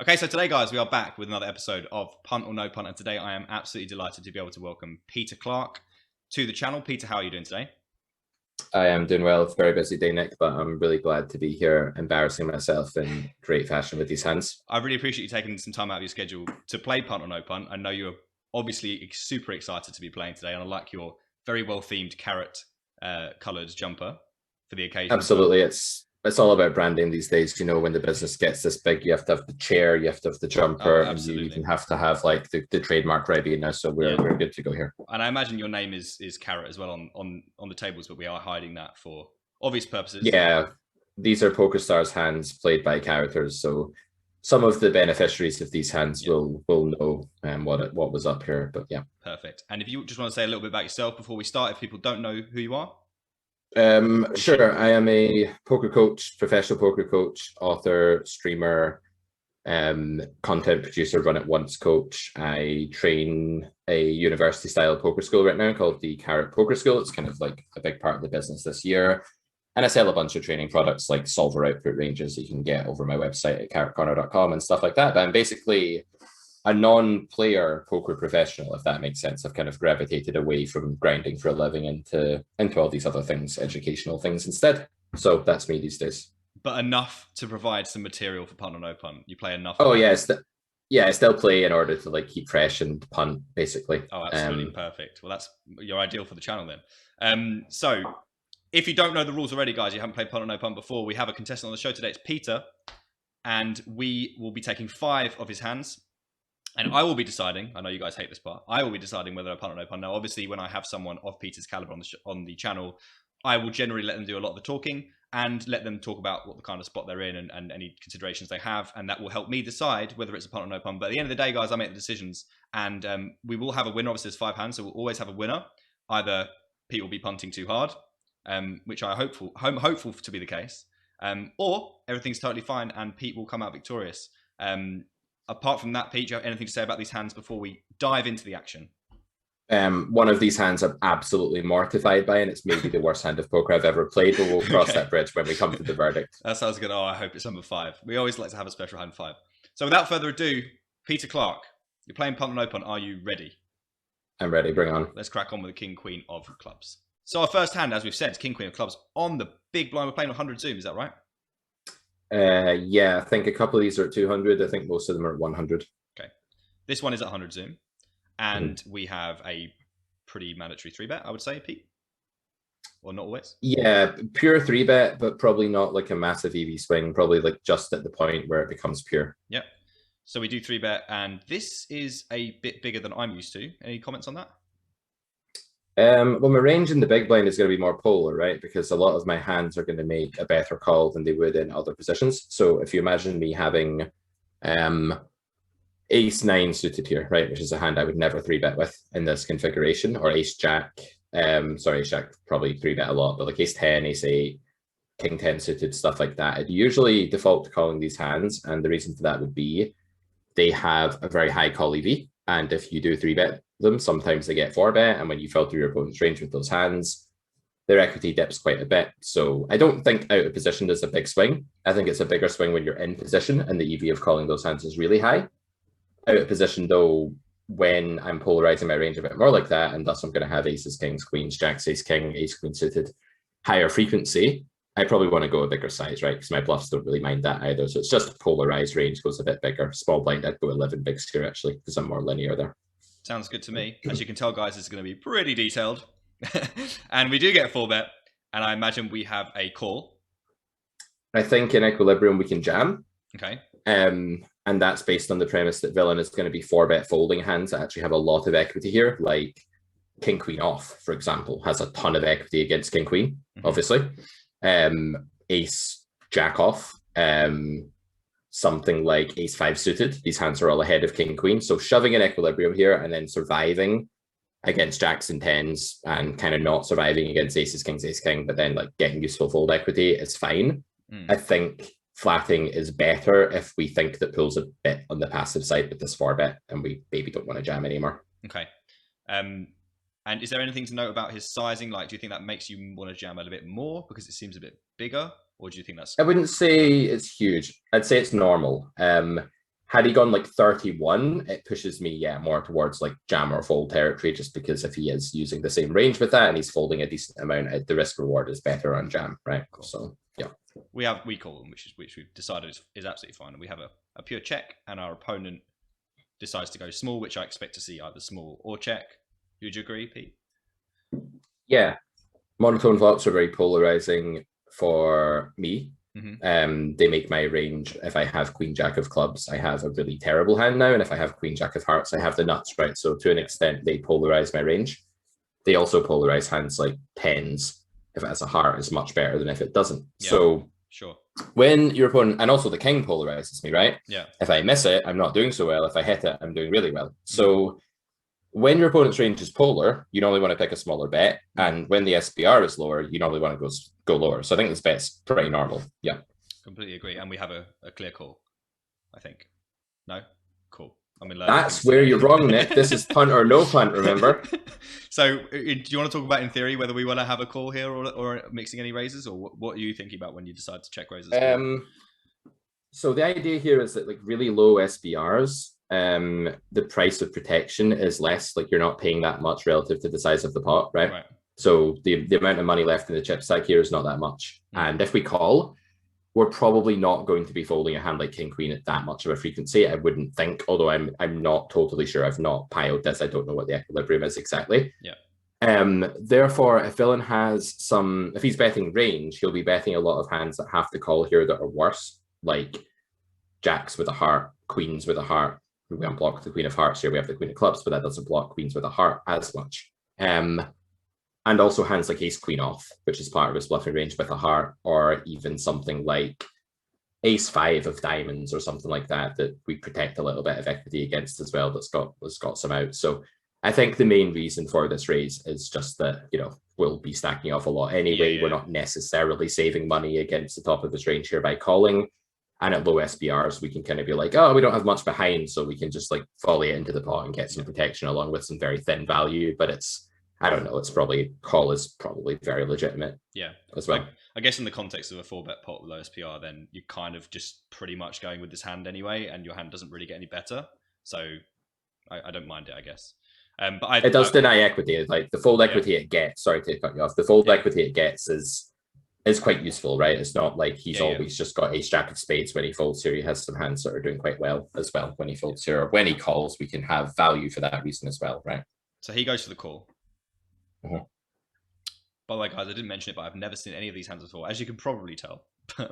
Okay, so today, guys, we are back with another episode of Punt or No Punt, and today I am absolutely delighted to be able to welcome Peter Clarke to the channel. Peter, how are you doing today? I am doing well. It's a very busy day, Nick, but I'm really glad to be here, embarrassing myself in great fashion with these hands. I really appreciate you taking some time out of your schedule to play Punt or No Punt. I know you're obviously super excited to be playing today, and I like your very well-themed carrot-coloured jumper for the occasion as well. Absolutely. It's all about branding these days. You know, when the business gets this big, you have to have the chair, you have to have the jumper, and you even have to have like the trademark ready now. So we're good to go here. And I imagine your name is Carrot as well on the tables, but we are hiding that for obvious purposes. Yeah, these are PokerStars hands played by Carroters, so some of the beneficiaries of these hands will know what was up here. But yeah, perfect. And if you just want to say a little bit about yourself before we start, if people don't know who you are. Sure. I am a poker coach, professional poker coach, author, streamer, content producer, run it once coach. I train a university style poker school right now called the Carrot Poker School. It's kind of like a big part of the business this year. And I sell a bunch of training products like solver output ranges that you can get over my website at carrotcorner.com and stuff like that. But I'm basically a non-player poker professional, if that makes sense. I've kind of gravitated away from grinding for a living into all these other things, educational things instead. So that's me these days. But enough to provide some material for Punt or No Punt. You play enough. Oh yeah, I still play in order to like keep fresh and punt, basically. Oh, absolutely perfect. Well, that's your ideal for the channel then. So if you don't know the rules already, guys, you haven't played Punt or No Punt before, we have a contestant on the show today. It's Peter, and we will be taking 5 of his hands. And I will be deciding, I know you guys hate this part, I will be deciding whether I punt or no punt. Now, obviously, when I have someone of Peter's caliber on the channel, I will generally let them do a lot of the talking and let them talk about what the kind of spot they're in and any considerations they have. And that will help me decide whether it's a punt or no punt. But at the end of the day, guys, I make the decisions. And we will have a winner. Obviously, there's 5 hands, so we'll always have a winner. Either Pete will be punting too hard, which I'm hopeful to be the case, or everything's totally fine and Pete will come out victorious. Apart from that, Pete, do you have anything to say about these hands before we dive into the action? One of these hands I'm absolutely mortified by, and it's maybe the worst hand of poker I've ever played, but we'll cross that bridge when we come to the verdict. That sounds good. Oh, I hope it's number 5. We always like to have a special hand 5. So without further ado, Peter Clarke, you're playing Punt or No Punt. Are you ready? I'm ready. Bring on. Let's crack on with the King, Queen of Clubs. So our first hand, as we've said, is King, Queen of Clubs on the big blind. We're playing 100 zoom. Is that right? Yeah, I think a couple of these are at 200. I think most of them are at 100. Okay. This one is at 100 zoom. And we have a pretty mandatory 3-bet, I would say, Pete. Or not always? Yeah, pure 3-bet, but probably not like a massive EV swing. Probably like just at the point where it becomes pure. Yep. So we do 3-bet, and this is a bit bigger than I'm used to. Any comments on that? Well, my range in the big blind is going to be more polar, right? Because a lot of my hands are going to make a better call than they would in other positions. So if you imagine me having ace-9 suited here, right, which is a hand I would never 3-bet with in this configuration, or ace-jack, ace-jack probably 3-bet a lot, but like ace-10, ace-8, king-10 suited, stuff like that, I'd usually default to calling these hands, and the reason for that would be they have a very high call EV, and if you do 3-bet them, sometimes they get 4-bet, and when you fell through your opponent's range with those hands, their equity dips quite a bit. So I don't think out of position is a big swing. I think it's a bigger swing when you're in position and the EV of calling those hands is really high. Out of position, though, when I'm polarizing my range a bit more like that, and thus I'm going to have aces, kings, queens, jacks, ace, king, ace, queen suited, higher frequency, I probably want to go a bigger size, right? Because my bluffs don't really mind that either. So it's just polarized range goes a bit bigger. Small blind, I'd go 11 bigs here, actually, because I'm more linear there. Sounds good to me. As you can tell, guys, this is going to be pretty detailed. And we do get a 4-bet, and I imagine we have a call. I think in equilibrium we can jam. Okay. And that's based on the premise that villain is going to be 4-bet folding hands that actually have a lot of equity here, like king queen off, for example, has a ton of equity against king queen, obviously. Ace jack off, something like ace-5 suited. These hands are all ahead of king queen. So shoving in equilibrium here and then surviving against jacks and tens and kind of not surviving against aces, kings, ace, king, but then like getting useful fold equity is fine. I think flatting is better if we think that pool's a bit on the passive side with this 4-bet and we maybe don't want to jam anymore. Okay. And is there anything to note about his sizing? Like, do you think that makes you want to jam a little bit more because it seems a bit bigger? Or do you think that's... I wouldn't say it's huge. I'd say it's normal. Had he gone like 31, it pushes me more towards like jam or fold territory, just because if he is using the same range with that and he's folding a decent amount, the risk reward is better on jam, right? Cool. So yeah, we call them, which we've decided is absolutely fine, and we have a pure check, and our opponent decides to go small, which I expect to see either small or check. Would you agree, Pete? Yeah, monotone flops are very polarizing for me. They make my range. If I have Queen Jack of clubs, I have a really terrible hand now, and if I have Queen Jack of hearts, I have the nuts, right? So to an extent, they polarize my range. They also polarize hands like tens. If it has a heart, is much better than if it doesn't. Yeah, so sure. When your opponent, and also the king polarizes me, right? Yeah. If I miss it, I'm not doing so well. If I hit it, I'm doing really well. So when your opponent's range is polar, you normally want to pick a smaller bet, and when the SPR is lower, you normally want to go lower. So I think this bet's pretty normal. Yeah, completely agree. And we have a clear call, I think. No, cool. I mean, that's where you're wrong, Nick. This is punt or no punt. Remember. So, do you want to talk about in theory whether we want to have a call here or mixing any raises, or what are you thinking about when you decide to check raises? So the idea here is that like really low SPRs. The price of protection is less, like you're not paying that much relative to the size of the pot, right? So the amount of money left in the chip stack here is not that much. And if we call, we're probably not going to be folding a hand like King Queen at that much of a frequency, I wouldn't think, although I'm not totally sure. I've not piled this. I don't know what the equilibrium is exactly. Yeah. Therefore, if villain has if he's betting range, he'll be betting a lot of hands that have to call here that are worse, like jacks with a heart, queens with a heart. We unblock the Queen of Hearts here. We have the Queen of Clubs, but that doesn't block queens with a heart as much. And also hands like Ace Queen off, which is part of his bluffing range with a heart, or even something like Ace 5 of diamonds or something like that we protect a little bit of equity against as well. That's got some out. So I think the main reason for this raise is just that, we'll be stacking off a lot anyway. We're not necessarily saving money against the top of this range here by calling. And at low SPRs, we can kind of be like, oh, we don't have much behind, so we can just like volley it into the pot and get some protection along with some very thin value. But I don't know, call is probably very legitimate. Yeah, as well. I guess in the context of a 4-bet pot with low SPR, then you're kind of just pretty much going with this hand anyway, and your hand doesn't really get any better. So I don't mind it, I guess. But it does deny equity. Like the fold equity it gets. Sorry to cut you off. The fold equity it gets is quite useful, right? It's not like he's always just got ace jack of spades when he folds here. He has some hands that are doing quite well as well when he folds here. Or when he calls, we can have value for that reason as well, right? So he goes for the call. By the way, guys, I didn't mention it, but I've never seen any of these hands before, as you can probably tell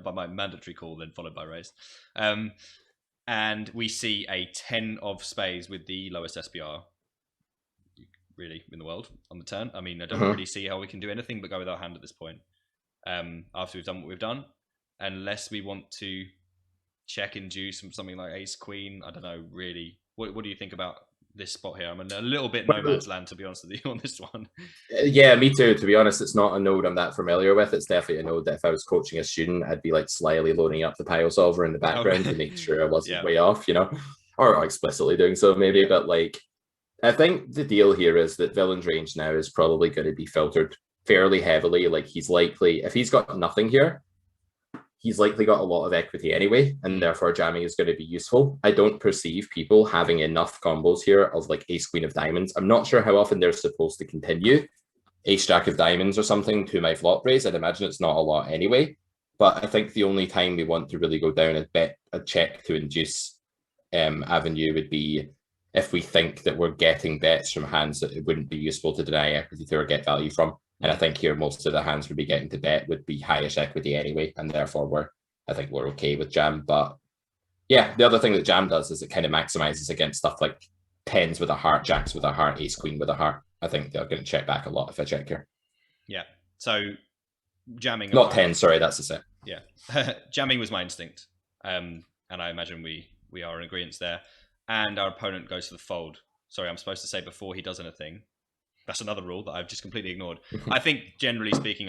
by my mandatory call, then followed by raise. And we see a 10 of spades with the lowest SPR really in the world on the turn. I mean, I don't really see how we can do anything but go with our hand at this point. After we've done what we've done, unless we want to check induce something like ace queen. I don't know really. What do you think about this spot here? I'm in a little bit no man's land, to be honest with you, on this one. Yeah, me too. To be honest, it's not a node I'm that familiar with. It's definitely a node that if I was coaching a student, I'd be like slyly loading up the pile solver in the background to make sure I wasn't way off, or explicitly doing so maybe. But like, I think the deal here is that villain's range now is probably going to be filtered fairly heavily. Like he's likely, if he's got nothing here, he's likely got a lot of equity anyway, and therefore jamming is going to be useful. I don't perceive people having enough combos here of like ace queen of diamonds. I'm not sure how often they're supposed to continue ace jack of diamonds or something to my flop raise. I'd imagine it's not a lot anyway, but I think the only time we want to really go down and bet a check to induce avenue would be if we think that we're getting bets from hands that it wouldn't be useful to deny equity to or get value from. And I think here most of the hands we'd be getting to bet would be highish equity anyway, and therefore I think we're okay with jam. But yeah, the other thing that jam does is it kind of maximizes against stuff like tens with a heart, jacks with a heart, ace queen with a heart. I think they're going to check back a lot if I check here. Yeah. So jamming. Not 10, sorry, that's the set. Yeah. Jamming was my instinct. And I imagine we are in agreement there. And our opponent goes for the fold. Sorry, I'm supposed to say before he does anything. That's another rule that I've just completely ignored. I think generally speaking,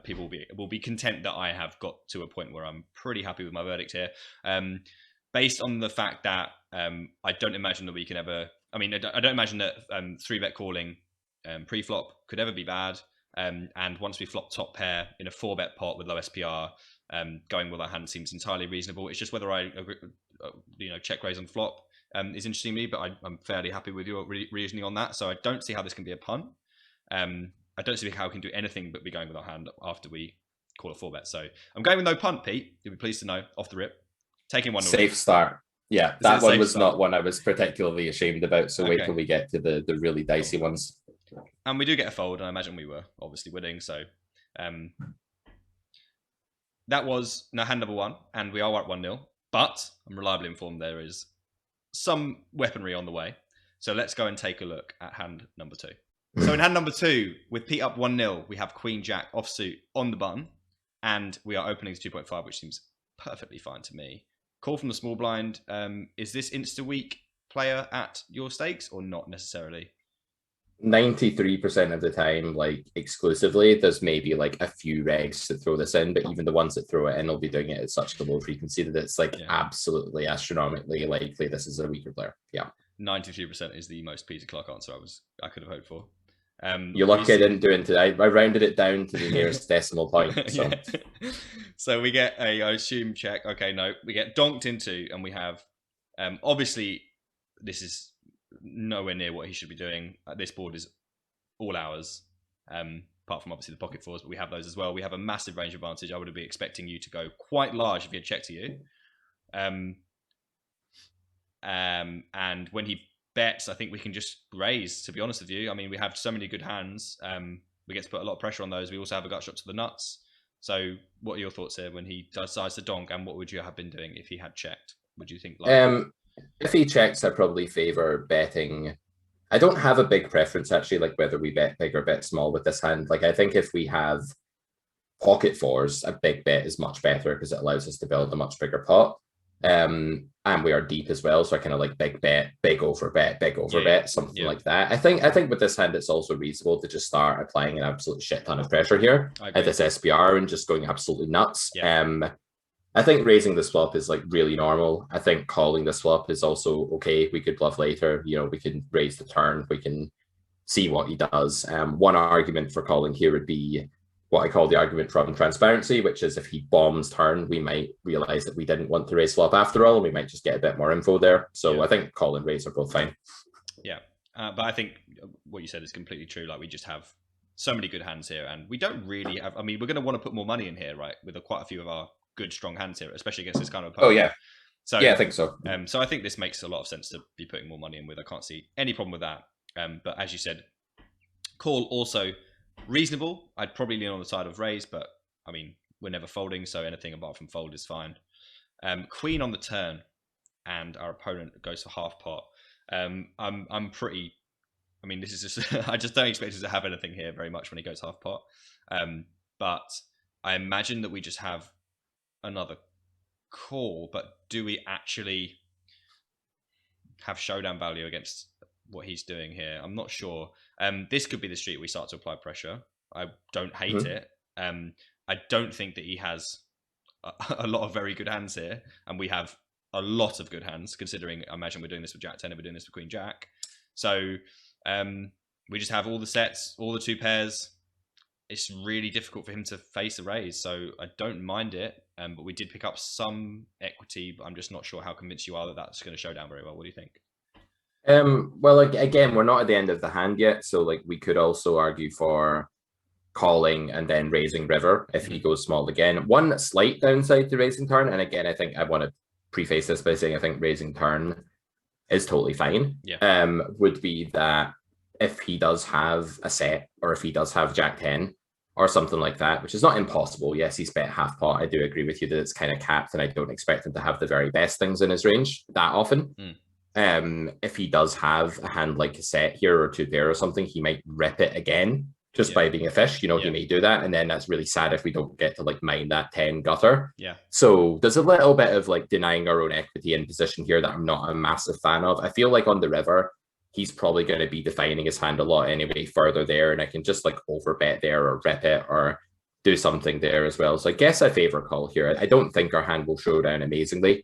people will be content that I have got to a point where I'm pretty happy with my verdict here. Based on the fact that I don't imagine that we can ever, I don't imagine that 3-bet calling pre-flop could ever be bad. And once we flop top pair in a 4-bet pot with low SPR, going with our hand seems entirely reasonable. It's just whether I check raise on flop is interesting to me, but I'm fairly happy with your reasoning on that. So I don't see how this can be a punt. I don't see how we can do anything but be going with our hand after we call a 4-bet. So I'm going with no punt, Pete. You'll be pleased to know, off the rip. Taking 1-0. Safe start. Yeah, that one was not one I was particularly ashamed about. So wait till we get to the really dicey ones. And we do get a fold, and I imagine we were obviously winning. So that was hand number 1, and we are at 1-0. But I'm reliably informed there is some weaponry on the way. So let's go and take a look at hand number 2. So in hand number 2, with Pete up 1-0, we have Queen Jack offsuit on the button, and we are opening to 2.5, which seems perfectly fine to me. Call from the small blind. Is this insta-weak player at your stakes or not necessarily? 93% of the time, like exclusively, there's maybe like a few regs to throw this in, but even the ones that throw it in will be doing it at such a low frequency that it's like absolutely astronomically likely this is a weaker player. Yeah. 93% is the most Peter Clarke answer I could have hoped for. You're lucky I didn't do it today. I rounded it down to the nearest decimal point. So. So we get I assume check. Okay, no, we get donked into, and we have obviously this is nowhere near what he should be doing. This board is all ours, apart from obviously the pocket fours, but we have those as well. We have a massive range advantage. I would be expecting you to go quite large if he had checked to you. And when he bets, I think we can just raise, to be honest with you. I mean, we have so many good hands. We get to put a lot of pressure on those. We also have a gut shot to the nuts. So what are your thoughts here when he decides to donk, and what would you have been doing if he had checked? Would you think? If he checks, I probably favor betting. I don't have a big preference, actually, like whether we bet big or bet small with this hand. Like, I think if we have pocket fours, a big bet is much better because it allows us to build a much bigger pot. And we are deep as well, so I kind of like big bet, big over bet, something like that. I think with this hand, it's also reasonable to just start applying an absolute shit ton of pressure here at this SPR and just going absolutely nuts. I think raising this flop is like really normal. I think calling this flop is also okay. We could bluff later. We can raise the turn. We can see what he does. One argument for calling here would be what I call the argument from transparency, which is if he bombs turn, we might realize that we didn't want to raise flop after all, and we might just get a bit more info there. So I think call and raise are both fine. Yeah, but I think what you said is completely true. Like, we just have so many good hands here, and we don't really have. I mean, we're going to want to put more money in here, right? With quite a few of our good, strong hands here, especially against this kind of opponent. Oh yeah. So yeah, I think so. So I think this makes a lot of sense to be putting more money in with. I can't see any problem with that. But as you said, call also reasonable. I'd probably lean on the side of raise, but I mean, we're never folding, so anything apart from fold is fine. Queen on the turn, and our opponent goes for half pot. I'm pretty. I mean, this is just. I just don't expect us to have anything here very much when he goes half pot. But I imagine that we just have another call. But do we actually have showdown value against what he's doing here? I'm not sure. This could be the street we start to apply pressure. I don't hate it. I don't think that he has a lot of very good hands here, and we have a lot of good hands, considering I imagine we're doing this with Jack 10 and we're doing this with Queen Jack. So we just have all the sets, all the two pairs. It's really difficult for him to face a raise, so I don't mind it. But we did pick up some equity, but I'm just not sure how convinced you are that that's going to show down very well. What do you think? Well, again, we're not at the end of the hand yet, so like we could also argue for calling and then raising river if he goes small again. One slight downside to raising turn, and again, I think I want to preface this by saying I think raising turn is totally fine. Would be that if he does have a set, or if he does have Jack 10 or something like that, which is not impossible. Yes, he's bet half pot. I do agree with you that it's kind of capped, and I don't expect him to have the very best things in his range that often. If he does have a hand like a set here or two pair or something, he might rip it again just by being a fish. He may do that, and then that's really sad if we don't get to like mine that 10 gutter. So there's a little bit of like denying our own equity in position here that I'm not a massive fan of. I feel like on the river, he's probably going to be defining his hand a lot anyway further there, and I can just like overbet there or rip it or do something there as well. So I guess I favor call here. I don't think our hand will show down amazingly.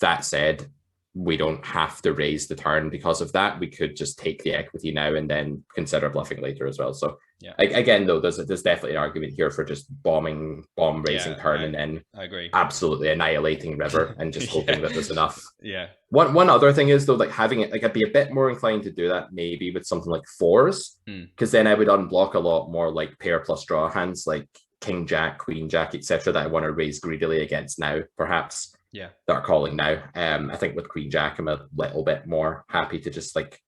That said, we don't have to raise the turn because of that. We could just take the equity now and then consider bluffing later as well. So Yeah. Again, though, there's definitely an argument here for just bomb raising turn and then I agree. absolutely annihilating river and just hoping that there's enough. Yeah. One other thing is though, like having it, like I'd be a bit more inclined to do that maybe with something like fours, because then I would unblock a lot more like pair plus draw hands like king jack, queen jack, etc. that I want to raise greedily against now, perhaps. Yeah. That are calling now. I think with queen jack, I'm a little bit more happy to just like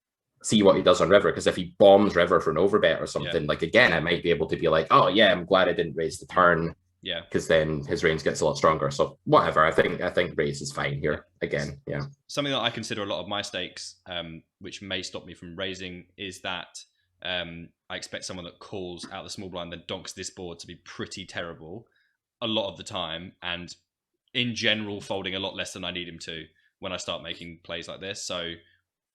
see what he does on river, because if he bombs river for an overbet or something, like again, I might be able to be like, oh yeah, I'm glad I didn't raise the turn. Yeah, because then his range gets a lot stronger. So whatever, I think raise is fine here again. Yeah, something that I consider a lot of my stakes, which may stop me from raising, is that I expect someone that calls out the small blind then donks this board to be pretty terrible a lot of the time, and in general folding a lot less than I need him to when I start making plays like this. So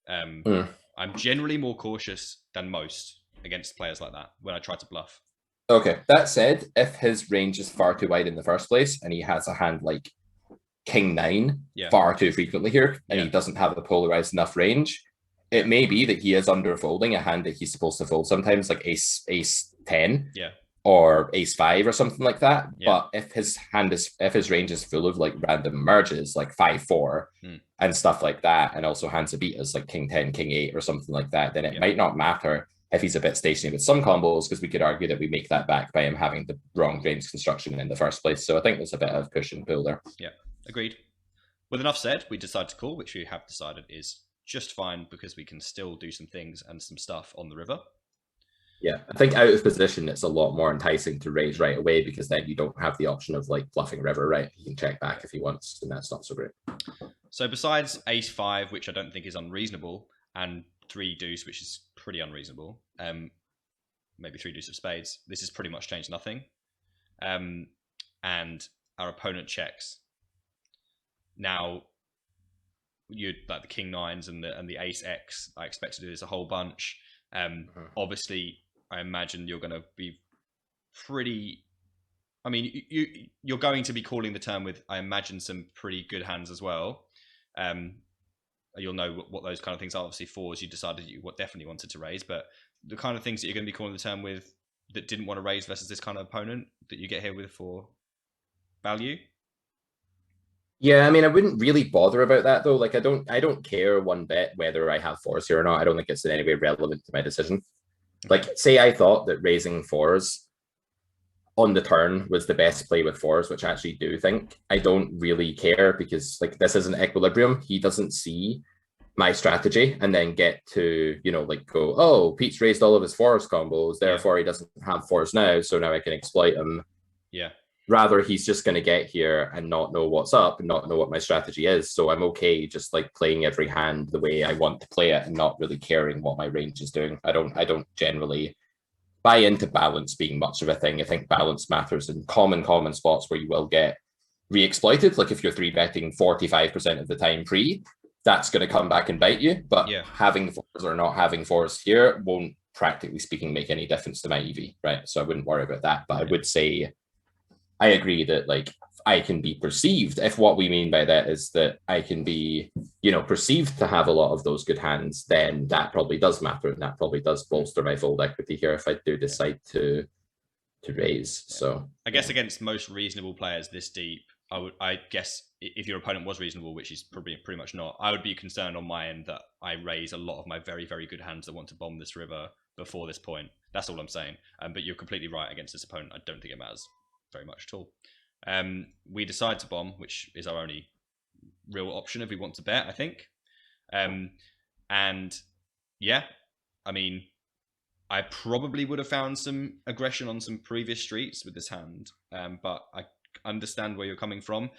I'm generally more cautious than most against players like that when I try to bluff. Okay, that said, if his range is far too wide in the first place and he has a hand like king 9 far too frequently here and he doesn't have a polarized enough range, it may be that he is under folding a hand that he's supposed to fold sometimes, like ace 10 or ace 5 or something like that. But if his range is full of like random merges like 5-4 and stuff like that, and also hands of betas like king 10, king 8 or something like that, then it might not matter if he's a bit stationary with some combos, because we could argue that we make that back by him having the wrong range construction in the first place. So I think there's a bit of push and pull there. Yeah, agreed. With enough said, we decide to call, which we have decided is just fine because we can still do some things and some stuff on the river. Yeah, I think out of position, it's a lot more enticing to raise right away, because then you don't have the option of like bluffing river, right? He can check back if he wants, and that's not so great. So besides ace 5, which I don't think is unreasonable, and 3 deuce, which is pretty unreasonable, maybe 3 deuce of spades, this has pretty much changed nothing. And our opponent checks. Now, you'd like the king 9s and the ace x. I expect to do this a whole bunch. Obviously, I imagine you're going to be pretty. I mean, you're going to be calling the turn with, I imagine, some pretty good hands as well. You'll know what those kind of things are. Obviously, fours you decided you definitely wanted to raise, but the kind of things that you're going to be calling the turn with that didn't want to raise versus this kind of opponent that you get here with for value. Yeah, I mean, I wouldn't really bother about that though. Like, I don't care one bit whether I have fours here or not. I don't think it's in any way relevant to my decision. Okay. Like, say I thought that raising fours on the turn was the best play with fours, which I actually do think. I don't really care, because like this is an equilibrium. He doesn't see my strategy and then get to, like go, oh, Pete's raised all of his fours combos, therefore he doesn't have fours now, so now I can exploit him. Yeah. Rather, he's just going to get here and not know what's up and not know what my strategy is. So I'm okay just like playing every hand the way I want to play it and not really caring what my range is doing. I don't generally buy into balance being much of a thing. I think balance matters in common spots where you will get re-exploited. Like if you're 3-betting 45% of the time pre, that's going to come back and bite you. But having fours or not having fours here won't, practically speaking, make any difference to my EV, right? So I wouldn't worry about that. But I would say I agree that like I can be perceived, if what we mean by that is that I can be, perceived to have a lot of those good hands, then that probably does matter, and that probably does bolster my fold equity here if I do decide to raise. So I guess against most reasonable players this deep, I guess if your opponent was reasonable, which is probably pretty much not, I would be concerned on my end that I raise a lot of my very, very good hands that want to bomb this river before this point. That's all I'm saying. But you're completely right. Against this opponent, I don't think it matters very much at all. We decide to bomb, which is our only real option if we want to bet, I think. And yeah, I mean, I probably would have found some aggression on some previous streets with this hand, but I understand where you're coming from.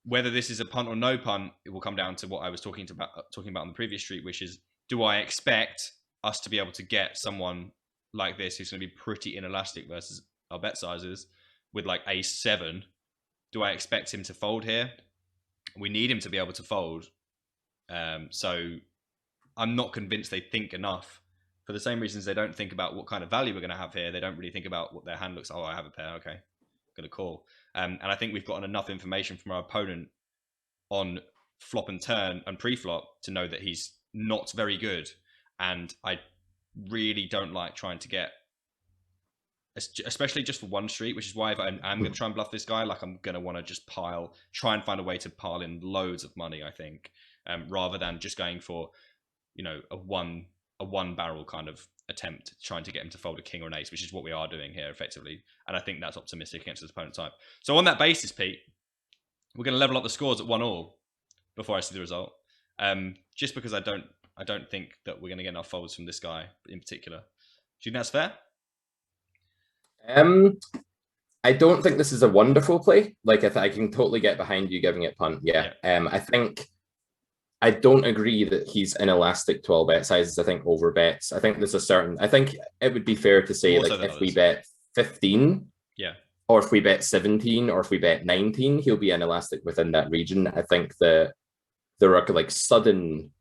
Whether this is a punt or no punt, it will come down to what I was talking about on the previous street, which is, do I expect us to be able to get someone like this who's going to be pretty inelastic versus our bet sizes with like ace 7? Do I expect him to fold here? We need him to be able to fold. So I'm not convinced they think enough. For the same reasons they don't think about what kind of value we're going to have here. They don't really think about what their hand looks like. Oh, I have a pair. Okay, going to call. And I think we've gotten enough information from our opponent on flop and turn and pre-flop to know that he's not very good. And I really don't like trying to get, especially just for one street, which is why if I'm going to try and bluff this guy, like I'm going to want to just try and find a way to pile in loads of money, I think, rather than just going for, a one barrel kind of attempt, trying to get him to fold a king or an ace, which is what we are doing here effectively. And I think that's optimistic against his opponent type. So on that basis, Pete, we're going to level up the scores at 1-1 before I see the result. Just because I don't think that we're going to get enough folds from this guy in particular. Do you think that's fair? I don't think this is a wonderful play. Like, I can totally get behind you giving it punt. Yeah. I don't agree that he's inelastic to all bet sizes. I think over bets. I think it would be fair to say, like, if we bet 15, or if we bet 17, or if we bet 19, he'll be inelastic within that region. I think that there are like sudden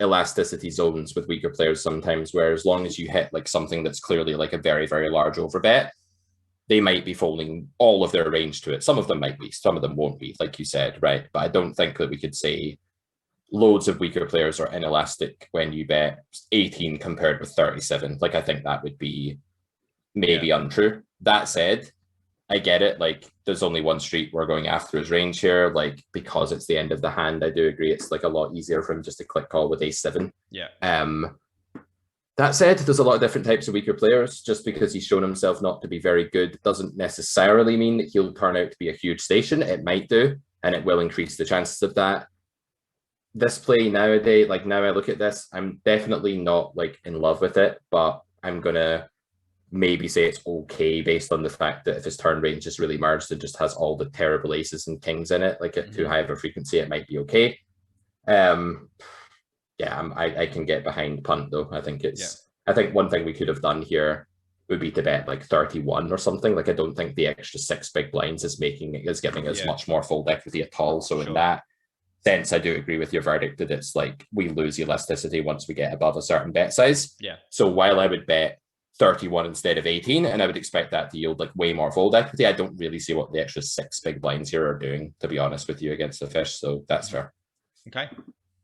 elasticity zones with weaker players sometimes, where as long as you hit like something that's clearly like a very, very large overbet, they might be folding all of their range to it. Some of them might be, some of them won't be, like you said, right? But I don't think that we could say loads of weaker players are inelastic when you bet 18 compared with 37. Like, I think that would be maybe untrue. That said, I get it. Like, there's only one street we're going after his range here. Like, because it's the end of the hand, I do agree it's like a lot easier for him just to click call with ace-7. Yeah. That said, there's a lot of different types of weaker players. Just because he's shown himself not to be very good doesn't necessarily mean that he'll turn out to be a huge station. It might do, and it will increase the chances of that. This play nowadays, like now I look at this, I'm definitely not like in love with it, but I'm gonna maybe say it's okay based on the fact that if his turn range is really merged and just has all the terrible aces and kings in it, like at too high of a frequency, it might be okay. I can get behind punt though. I think I think one thing we could have done here would be to bet like 31 or something. Like, I don't think the extra 6 big blinds is giving us much more fold equity at all. So in that sense, I do agree with your verdict that it's like we lose elasticity once we get above a certain bet size. Yeah. So while I would bet 31 instead of 18, and I would expect that to yield like way more fold equity, I don't really see what the extra 6 big blinds here are doing, to be honest with you, against the fish. So that's fair. Okay.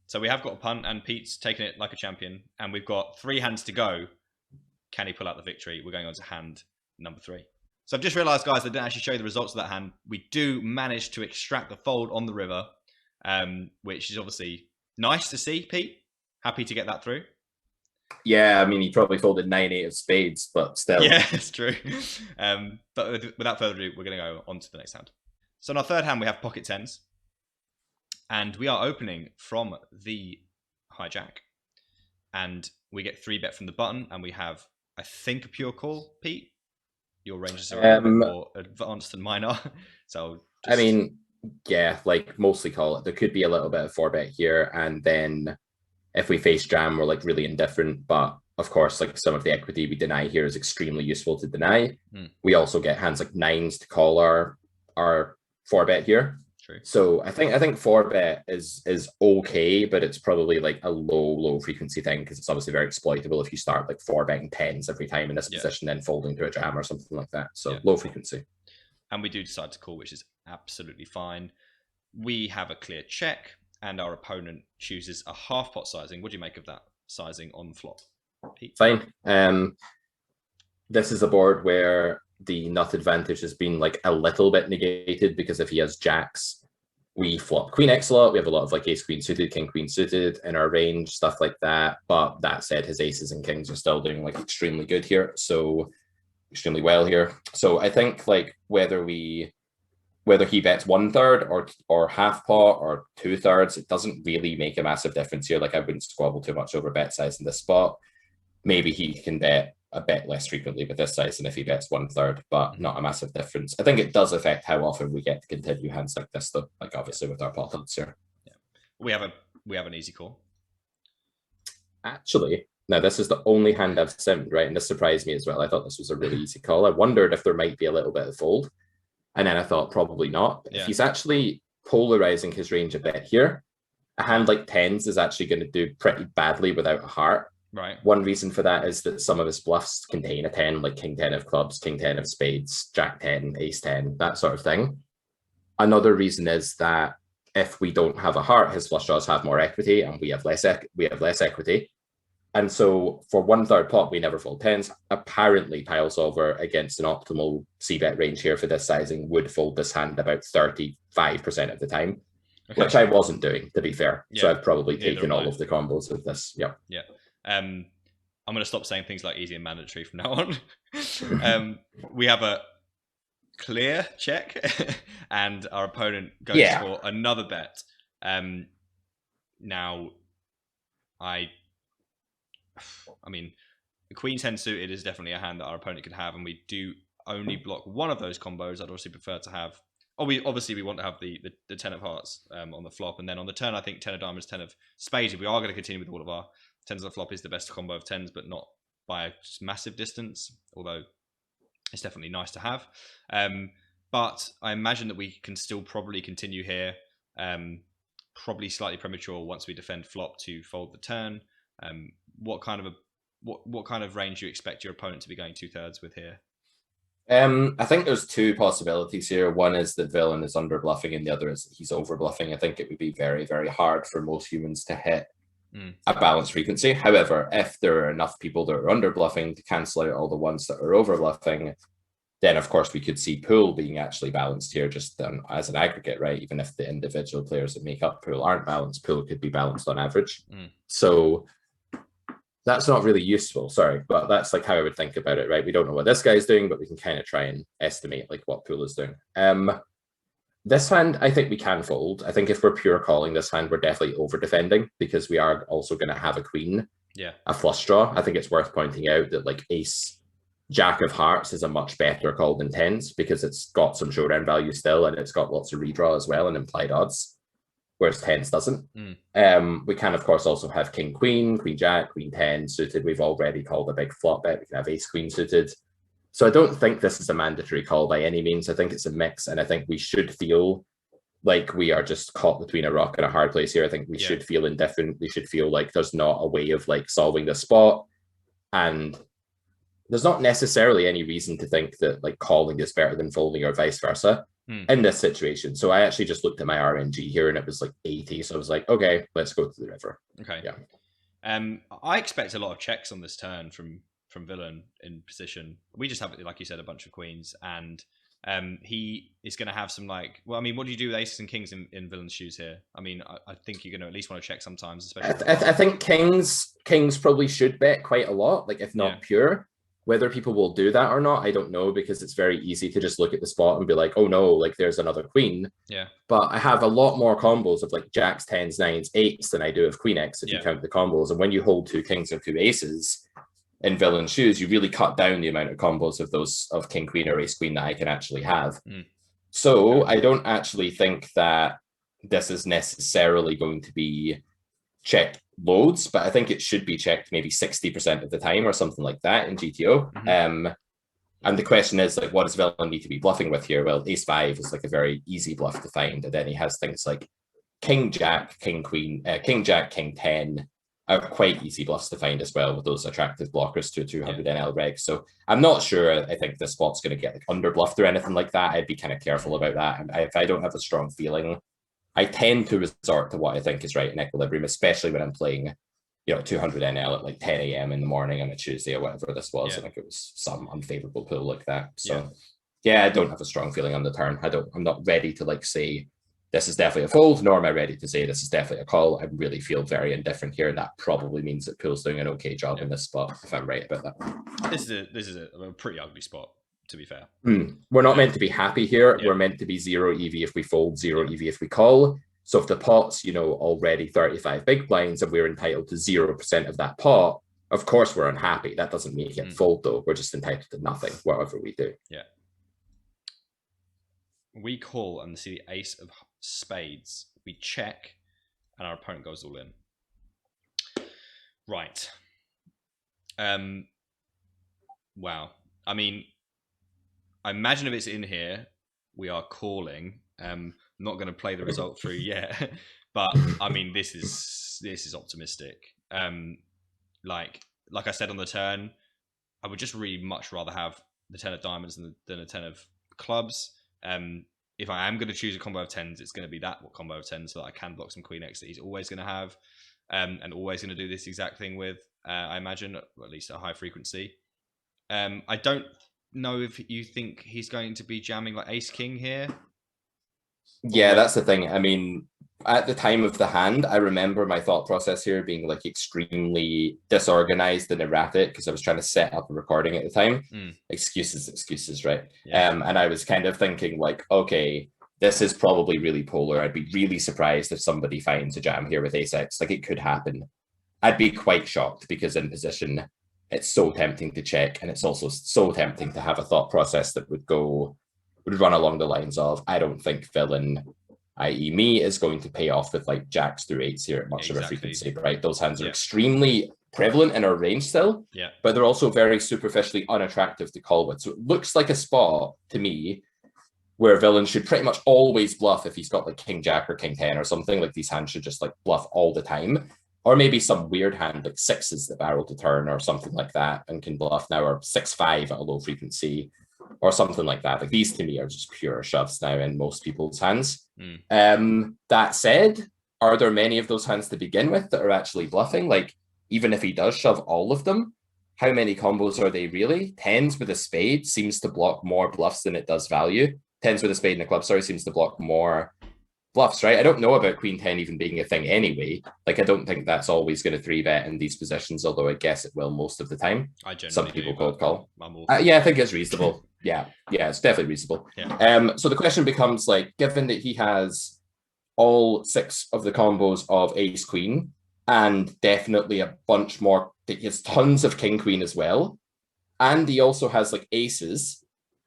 So we have got a punt, and Pete's taking it like a champion, and we've got 3 hands to go. Can he pull out the victory? We're going on to hand number 3. So I've just realized, guys, I didn't actually show you the results of that hand. We do manage to extract the fold on the river, which is obviously nice to see, Pete. Happy to get that through. Yeah, I mean, he probably folded 9-8 of spades, but still. Yeah, it's true. But without further ado, we're going to go on to the next hand. So in our third hand, we have pocket tens. And we are opening from the hijack. And we get 3-bet from the button. And we have, I think, a pure call, Pete. Your ranges are a bit more advanced than mine are. So I mean, yeah, like mostly call it. There could be a little bit of 4-bet here. And then if we face jam, we're like really indifferent. But of course, like some of the equity we deny here is extremely useful to deny. We also get hands like 9s to call our 4-bet here. True. So I think 4-bet is okay, but it's probably like a low frequency thing, because it's obviously very exploitable if you start like 4-betting 10s every time in this position, then folding to a jam or something like that. So low frequency. And we do decide to call, which is absolutely fine. We have a clear check, and our opponent chooses a half pot sizing. What do you make of that sizing on flop, Pete? Fine. This is a board where the nut advantage has been like a little bit negated, because if he has jacks, we flop queen X a lot. We have a lot of like ace queen suited, king queen suited in our range, stuff like that. But that said, his aces and kings are still doing like extremely good here, so extremely well here. So I think like whether he bets 1/3 or half pot or 2/3, it doesn't really make a massive difference here. Like, I wouldn't squabble too much over bet size in this spot. Maybe he can bet a bit less frequently with this size than if he bets 1/3, but not a massive difference. I think it does affect how often we get to continue hands like this, though. Like, obviously with our pot odds here. Yeah, we have an easy call. Actually, now this is the only hand I've simmed, right? And this surprised me as well. I thought this was a really easy call. I wondered if there might be a little bit of fold, and then I thought probably not. If he's actually polarizing his range a bit here, a hand like 10s is actually going to do pretty badly without a heart. Right. One reason for that is that some of his bluffs contain a 10, like king 10 of clubs, king 10 of spades, jack 10, ace 10, that sort of thing. Another reason is that if we don't have a heart, his flush draws have more equity, and we have less equity. And so for 1/3 pot, we never fold tens. Apparently, Pile Solver against an optimal c-bet range here for this sizing would fold this hand about 35% of the time, which I wasn't doing, to be fair. So I've probably taken all of the combos of this. Yeah. Yeah. I'm going to stop saying things like easy and mandatory from now on. We have a clear check, and our opponent goes for another bet. Now, I mean, the Queen 10 suited is definitely a hand that our opponent could have, and we do only block one of those combos. I'd obviously prefer to have. We want to have the 10 of hearts on the flop, and then on the turn, I think 10 of diamonds, 10 of spades. If we are going to continue with all of our tens on the flop, is the best combo of tens, but not by a massive distance. Although it's definitely nice to have. But I imagine that we can still probably continue here. Probably slightly premature once we defend flop to fold the turn. What kind of range do you expect your opponent to be going 2/3 with here? I think there's two possibilities here. One is that villain is under bluffing, and the other is that he's over bluffing. I think it would be very, very hard for most humans to hit a balanced frequency. However, if there are enough people that are under bluffing to cancel out all the ones that are over bluffing, then of course we could see pool being actually balanced here, just as an aggregate, right? Even if the individual players that make up pool aren't balanced, pool could be balanced on average. So that's not really useful, sorry, but that's like how I would think about it, right? We don't know what this guy's doing, but we can kind of try and estimate like what pool is doing. This hand, I think we can fold. I think if we're pure calling this hand, we're definitely over defending because we are also going to have a queen, a flush draw. I think it's worth pointing out that like ace, jack of hearts is a much better call than tens because it's got some showdown value still, and it's got lots of redraw as well and implied odds, whereas tens doesn't. We can, of course, also have king, queen, queen, jack, queen 10 suited. We've already called a big flop bet. We can have ace, queen suited. So I don't think this is a mandatory call by any means. I think it's a mix, and I think we should feel like we are just caught between a rock and a hard place here. I think we should feel indifferent. We should feel like there's not a way of like solving the spot, and there's not necessarily any reason to think that like calling is better than folding or vice versa in this situation. So I actually just looked at my RNG here and it was like 80. So I was like, okay, let's go to the river. Okay. Yeah. I expect a lot of checks on this turn from villain in position. We just have, like you said, a bunch of queens, and he is going to have some like, well, I mean, what do you do with aces and kings in villain's shoes here? I mean, I think you're going to at least want to check sometimes, especially. I think kings probably should bet quite a lot, like if not pure. Whether people will do that or not, I don't know, because it's very easy to just look at the spot and be like, oh no, like there's another queen. Yeah. But I have a lot more combos of like jacks, tens, nines, eights than I do of queen X if you count the combos. And when you hold two kings or two aces in villain shoes, you really cut down the amount of combos of those of king, queen, or ace, queen that I can actually have. So I don't actually think that this is necessarily going to be checked loads, but I think it should be checked maybe 60% of the time or something like that in GTO. And the question is like, what does villain need to be bluffing with here? Well, ace 5 is like a very easy bluff to find, and then he has things like king jack, king queen, king jack, king 10 are quite easy bluffs to find as well with those attractive blockers to a 200 NL reg. So I'm not sure I think this spot's going to get like under bluffed or anything like that. I'd be kind of careful about that. And if I don't have a strong feeling, I tend to resort to what I think is right in equilibrium, especially when I'm playing, 200 NL at like 10 a.m. in the morning on a Tuesday or whatever this was. I think it was some unfavorable pool like that. So I don't have a strong feeling on the turn. I'm not ready to like say this is definitely a fold, nor am I ready to say this is definitely a call. I really feel very indifferent here. That probably means that pool's doing an okay job in this spot, if I'm right about that. This is a pretty ugly spot, to be fair. We're not meant to be happy here. We're meant to be 0 EV if we fold, 0 EV if we call. So if the pot's, already 35 big blinds and we're entitled to 0% of that pot, of course we're unhappy. That doesn't make it fold though. We're just entitled to nothing, whatever we do. Yeah. We call and see the ace of spades. We check and our opponent goes all in. Right. Wow. I mean, I imagine if it's in here, we are calling. I'm not going to play the result through yet, but I mean, this is optimistic. Like I said on the turn, I would just really much rather have the 10 of diamonds than a 10 of clubs. if I am going to choose a combo of 10s, it's going to be that combo of 10s so that I can block some Queen X that he's always going to have, and always going to do this exact thing with, I imagine, or at least at a high frequency. I don't know if you think he's going to be jamming like Ace King here. Yeah, that's the thing. I mean, at the time of the hand, I remember my thought process here being like extremely disorganized and erratic because I was trying to set up a recording at the time. Excuses, right? Yeah. And I was kind of thinking like, okay, this is probably really polar. I'd be really surprised if somebody finds a jam here with ace X. Like, it could happen. I'd be quite shocked because in position, it's so tempting to check, and it's also so tempting to have a thought process that would run along the lines of, I don't think villain, i.e. me, is going to pay off with like jacks through eights here at much of a frequency, right? Those hands are extremely prevalent in our range still, but they're also very superficially unattractive to call with. So it looks like a spot to me where villain should pretty much always bluff if he's got like king jack or king 10 or something. Like, these hands should just like bluff all the time. Or maybe some weird hand like sixes that barrel to turn or something like that and can bluff now, or 6-5 at a low frequency or something like that. Like, these to me are just pure shoves now in most people's hands. That said, are there many of those hands to begin with that are actually bluffing? Like, even if he does shove all of them, how many combos are they really? Tens with a spade seems to block more bluffs than it does value. Tens with a spade and a club, seems to block more bluffs, right? I don't know about Queen 10 even being a thing anyway. Like, I don't think that's always going to 3-bet in these positions, although I guess it will most of the time. Some people cold call. Yeah, I think it's reasonable. Yeah, it's definitely reasonable. So the question becomes, like, given that he has all 6 of the combos of ace queen and definitely a bunch more, he has tons of king queen as well, and he also has like aces.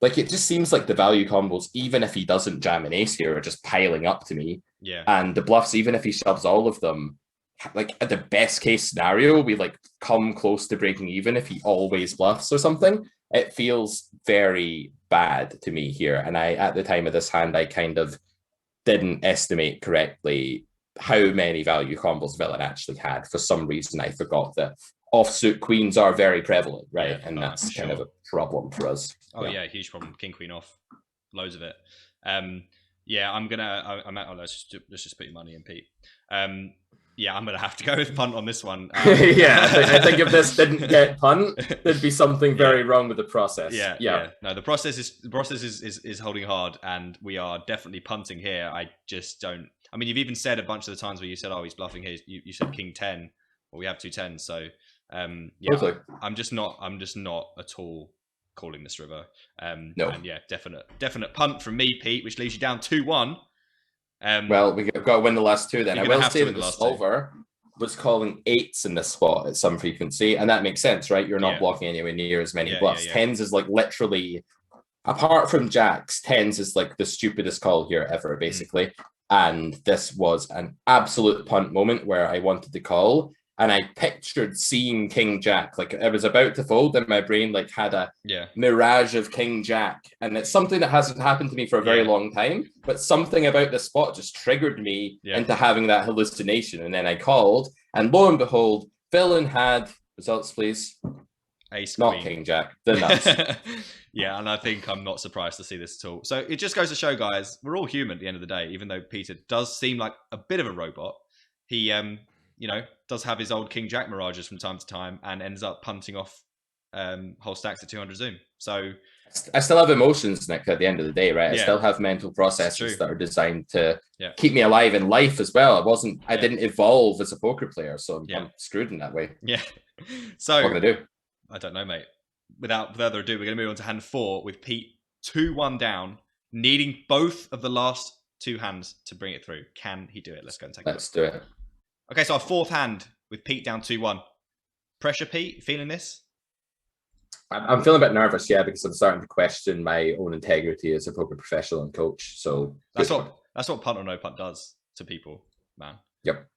Like, it just seems like the value combos, even if he doesn't jam an ace here, are just piling up to me. And the bluffs, even if he shoves all of them, like, at the best case scenario, we like come close to breaking even if he always bluffs or something. It feels very bad to me here. And I, at the time of this hand, I kind of didn't estimate correctly how many value combos villain actually had. For some reason, I forgot that offsuit queens are very prevalent, right? And that's kind of a problem for us. Huge problem. King queen off, loads of it. Let's just put your money in, Pete. I'm gonna have to go with punt on this one. I think if this didn't get punt, there'd be something very wrong with the process. No, the process is holding hard, and we are definitely punting here. I just don't. I mean, you've even said a bunch of the times where you said, "Oh, he's bluffing here." You said king 10, well, we have 2 10s, so totally. I'm just not at all calling this river. No. And definite punt from me, Pete, which leaves you down 2-1. Well, we've got to win the last 2 then. I will say that the solver was calling 8s in this spot at some frequency, and that makes sense, right? You're not blocking anywhere near as many bluffs. 10s is like literally, apart from jacks, 10s is like the stupidest call here ever, basically. And this was an absolute punt moment where I wanted to call, and I pictured seeing king jack. Like, I was about to fold, and my brain like had a mirage of king jack. And it's something that hasn't happened to me for a very long time, but something about this spot just triggered me into having that hallucination. And then I called, and lo and behold, villain had results, please. Ace not queen. King Jack. The nuts. And I think I'm not surprised to see this at all. So it just goes to show, guys, we're all human at the end of the day. Even though Peter does seem like a bit of a robot, he does have his old King Jack mirages from time to time and ends up punting off whole stacks at 200 zoom. So I still have emotions, Nick, at the end of the day, right? I still have mental processes that are designed to keep me alive in life as well. I didn't evolve as a poker player, so I'm screwed in that way. So what can I do? I don't know, mate. Without further ado, we're going to move on to hand 4 with Pete 2-1 down, needing both of the last 2 hands to bring it through. Can he do it? Let's go and take a look. Let's do it. Okay, so our 4th hand with Pete down 2-1. Pressure, Pete? Feeling this? I'm feeling a bit nervous, because I'm starting to question my own integrity as a poker professional and coach. So that's what punt or no punt does to people, man. Yep.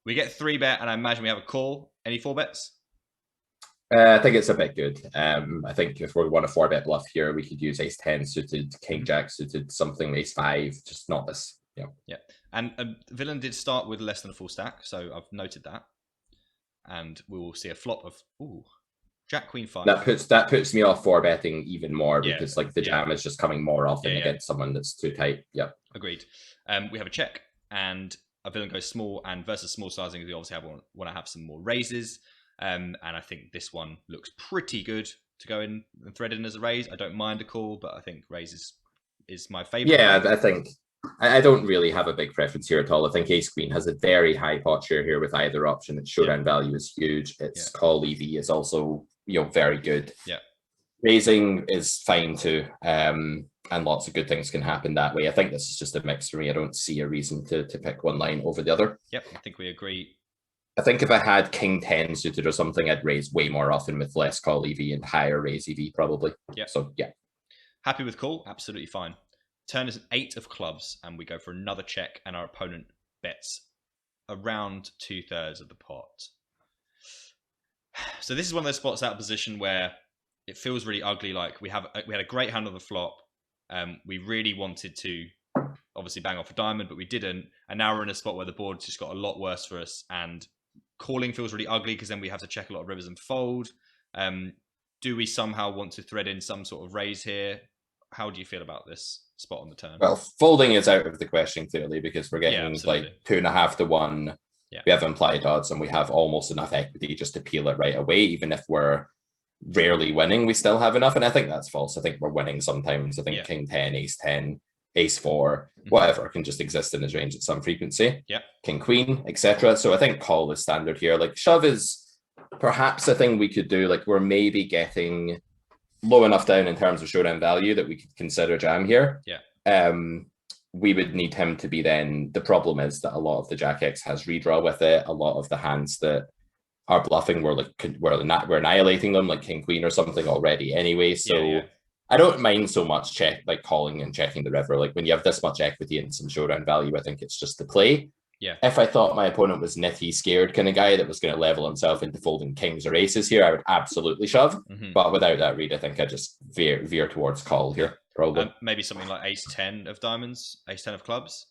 We get 3-bet, and I imagine we have a call. Any 4-bets? I think it's a bit good. I think if we want a 4-bet bluff here, we could use ace 10 suited, king jack suited, something ace 5, just not this. And villain did start with less than a full stack, so I've noted that. And we will see a flop of Jack, Queen, 5. That puts me off for betting even more Yeah, because like the jam is just coming more often Yeah. against someone that's too tight. Yep. Agreed. We have a check, and a villain goes small, and versus small sizing, we obviously want to have some more raises. And I think this one looks pretty good to go in and thread in as a raise. I don't mind a call, but I think raise is my favorite. Yeah, I think I don't really have a big preference here at all. I think Ace Queen has a very high pot share here with either option. Its showdown value is huge. Its call EV is also very good. Yeah, raising is fine too, and lots of good things can happen that way. I think this is just a mix for me. I don't see a reason to pick one line over the other. Yep, I think we agree. I think if I had King 10 suited or something, I'd raise way more often with less call EV and higher raise EV probably. Yeah. So yeah. Happy with call? Absolutely fine. Turn is an 8 of clubs, and we go for another check, and our opponent bets around 2/3 of the pot. So this is one of those spots out of position where it feels really ugly. Like we had a great hand on the flop. We really wanted to obviously bang off a diamond, but we didn't. And now we're in a spot where the board's just got a lot worse for us, and calling feels really ugly because then we have to check a lot of rivers and fold. Do we somehow want to thread in some sort of raise here? How do you feel about this spot on the turn? Well, folding is out of the question clearly because we're getting like 2.5 to 1. Yeah. We have implied odds and we have almost enough equity just to peel it right away. Even if we're rarely winning, we still have enough. And I think that's false. I think we're winning sometimes. I think King 10, Ace 10, Ace 4, whatever can just exist in his range at some frequency. Yeah. King Queen, etc. So I think call is standard here. Like shove is perhaps a thing we could do. Like we're maybe getting low enough down in terms of showdown value that we could consider jam here. Yeah. We would need him to be then. The problem is that a lot of the Jack X has redraw with it. A lot of the hands that are bluffing, we're annihilating them, like King Queen or something already anyway. So I don't mind so much calling and checking the river. Like when you have this much equity and some showdown value, I think it's just the play. Yeah. If I thought my opponent was nitty scared kind of guy that was going to level himself into folding kings or aces here, I would absolutely shove. But without that read, I think I just veer towards call here. Probably. Maybe something like Ace 10 of diamonds, Ace 10 of clubs.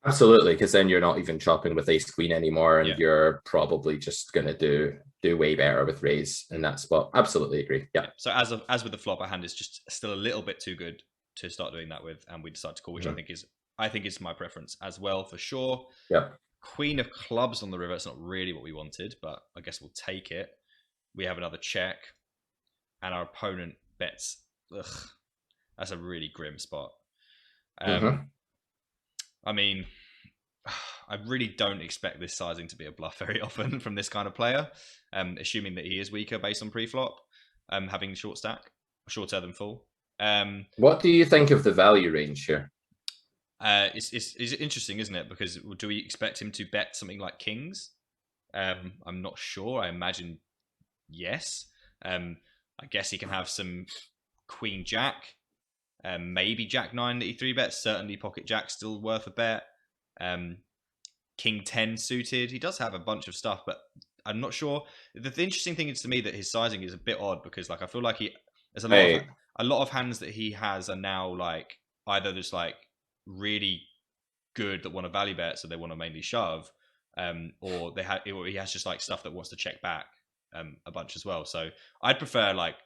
Absolutely, because then you're not even chopping with Ace Queen anymore, and you're probably just going to do way better with raise in that spot. Absolutely agree. Yeah. So as with the flop, our hand is just still a little bit too good to start doing that with, and we decide to call, which I think is my preference as well for sure. Yeah. Queen of clubs on the river. It's not really what we wanted, but I guess we'll take it. We have another check, and our opponent bets. Ugh, that's a really grim spot. I mean, I really don't expect this sizing to be a bluff very often from this kind of player, assuming that he is weaker based on pre-flop, having short stack, shorter than full. What do you think of the value range here? It's interesting, isn't it? Because do we expect him to bet something like kings? I'm not sure. I imagine yes. I guess he can have some queen jack, maybe jack 9 that he 3-bets. Certainly pocket jack still worth a bet. King 10 suited. He does have a bunch of stuff, but I'm not sure. The interesting thing is to me that his sizing is a bit odd because like I feel like there's a lot of hands that he has are now like either just like really good that want to value bet, so they want to mainly shove, or he has just like stuff that wants to check back a bunch as well. So I'd prefer like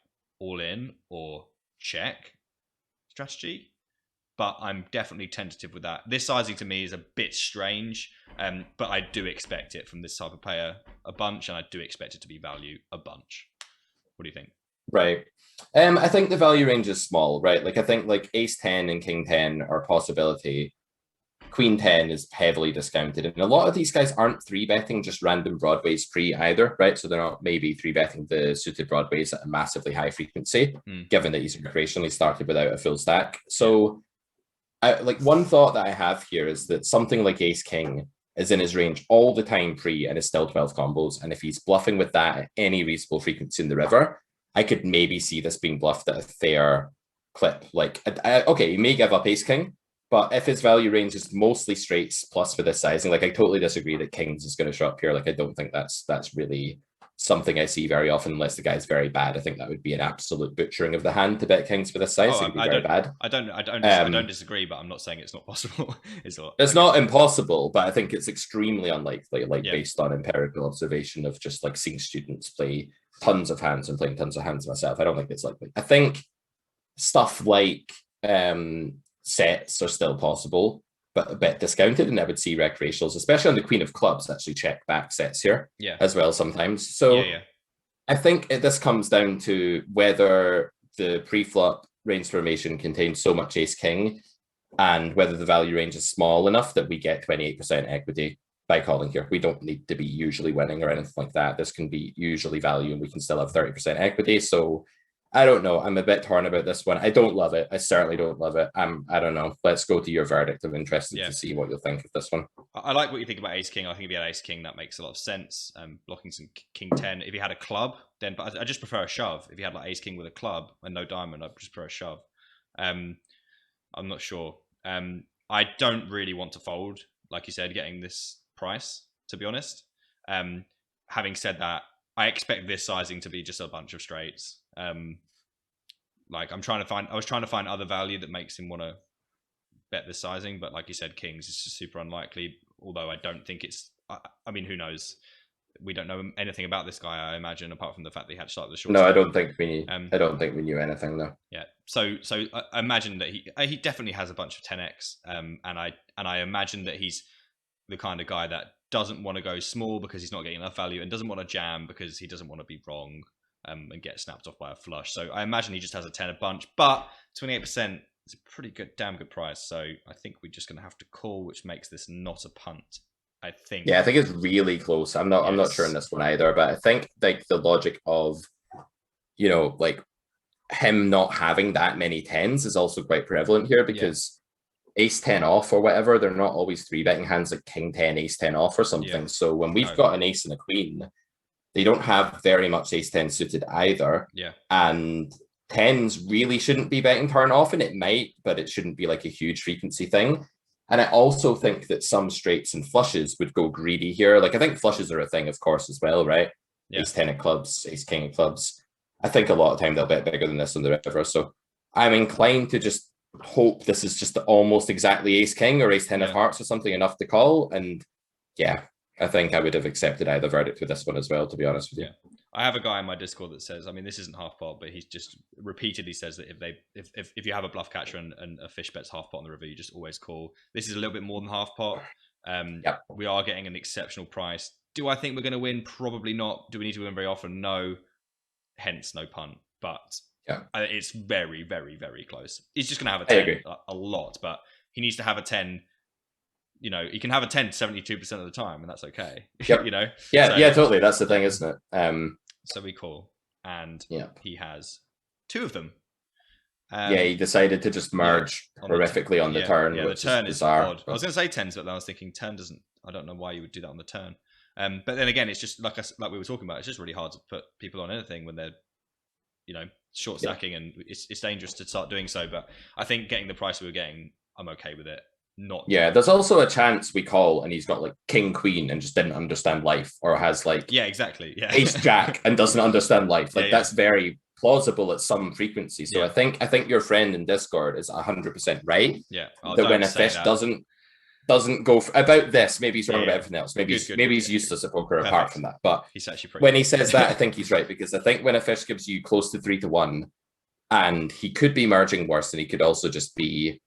all in or check strategy, but I'm definitely tentative with that. This sizing to me is a bit strange, but I do expect it from this type of player a bunch, and I do expect it to be value a bunch. What do you think? Right. I think the value range is small, right? Like I think like Ace 10 and King 10 are a possibility. Queen 10 is heavily discounted. And a lot of these guys aren't 3-betting just random broadways pre either, right? So they're not maybe 3-betting the suited broadways at a massively high frequency, given that he's recreationally started without a full stack. So like one thought that I have here is that something like Ace King is in his range all the time pre and is still 12 combos. And if he's bluffing with that at any reasonable frequency in the river, I could maybe see this being bluffed at a fair clip. Like, okay, he may give up Ace King, but if his value range is mostly straights plus for this sizing, like I totally disagree that Kings is going to show up here. Like I don't think that's really something I see very often unless the guy's very bad. I think that would be an absolute butchering of the hand to bet kings for this size. Oh, It could be very bad. I don't disagree, but I'm not saying it's not possible. It's not impossible, but I think it's extremely unlikely, like Yeah. based on empirical observation of just like seeing students play tons of hands and playing tons of hands myself. I don't think it's likely. I think stuff like sets are still possible, but a bit discounted, and I would see recreationals, especially on the Queen of Clubs, actually check back sets here as well sometimes. So I think this comes down to whether the pre-flop range formation contains so much ace king and whether the value range is small enough that we get 28% equity by calling here. We don't need to be usually winning or anything like that. This can be usually value and we can still have 30% equity. So I don't know. I'm a bit torn about this one. I don't love it. I certainly don't love it. I don't know. Let's go to your verdict. I'm interested to see what you'll think of this one. I like what you think about ace king. I think if you had ace king, that makes a lot of sense. Blocking some king 10. If you had a club, then, but I just prefer a shove. If you had like ace king with a club and no diamond, I'd just prefer a shove. I'm not sure. I don't really want to fold, like you said, getting this price, to be honest. Having said that, I expect this sizing to be just a bunch of straights. Like I was trying to find other value that makes him want to bet this sizing, but like you said, kings is just super unlikely. Although I don't think it's. I mean, who knows? We don't know anything about this guy. I imagine, apart from the fact that he had started the short. No, I don't think we. I don't think we knew anything though. Yeah. So I imagine that he definitely has a bunch of 10x. And I imagine that he's the kind of guy that doesn't want to go small because he's not getting enough value, and doesn't want to jam because he doesn't want to be wrong. And get snapped off by a flush. So I imagine he just has a 10 a bunch, but 28% is a pretty good, damn good price. So I think we're just going to have to call, which makes this not a punt. I think. Yeah, I think it's really close. I'm not sure in this one either, but I think like the logic of, like him not having that many tens is also quite prevalent here because ace 10 off or whatever, they're not always 3-betting hands like king 10, ace 10 off or something. So when we've got an ace and a queen, they don't have very much ace 10 suited either. Yeah. And tens really shouldn't be betting turn off, and it might, but it shouldn't be like a huge frequency thing. And I also think that some straights and flushes would go greedy here. Like I think flushes are a thing, of course, as well, right? Yeah. Ace 10 of clubs, ace king of clubs. I think a lot of time they'll bet bigger than this on the river. So I'm inclined to just hope this is just almost exactly ace king or ace 10 of hearts or something enough to call. And yeah, I think I would have accepted either verdict with this one as well, to be honest with you. Yeah. I have a guy in my Discord that says, I mean, this isn't half pot, but he's just repeatedly says that if you have a bluff catcher and a fish bets half pot on the river, you just always call. This is a little bit more than half pot. We are getting an exceptional price. Do I think we're going to win? Probably not. Do we need to win very often? No. Hence, no punt. But it's very, very, very close. He's just going to have a 10 a lot, but he needs to have a 10. He can have a 10 72% of the time, and that's okay. Yep. Yeah, totally. That's the thing, isn't it? So we call, and he has 2 of them. He decided to just merge horrifically on the turn. Yeah, which the turn is bizarre. odd. I was going to say 10s, but then I was thinking 10 doesn't. I don't know why you would do that on the turn. But then again, it's just like we were talking about. It's just really hard to put people on anything when they're, short stacking, and it's dangerous to start doing so. But I think getting the price we were getting, I'm okay with it. There's also a chance we call and he's got like king queen and just didn't understand life, or has like exactly ace jack and doesn't understand life. Like that's very plausible at some frequency. So I think your friend in Discord is 100% right. That when a fish doesn't go about this, maybe he's wrong about everything else. Maybe he's useless at poker apart from that. But he's actually when he says that, I think he's right, because I think when a fish gives you close to 3-1, and he could be merging worse, and he could also just be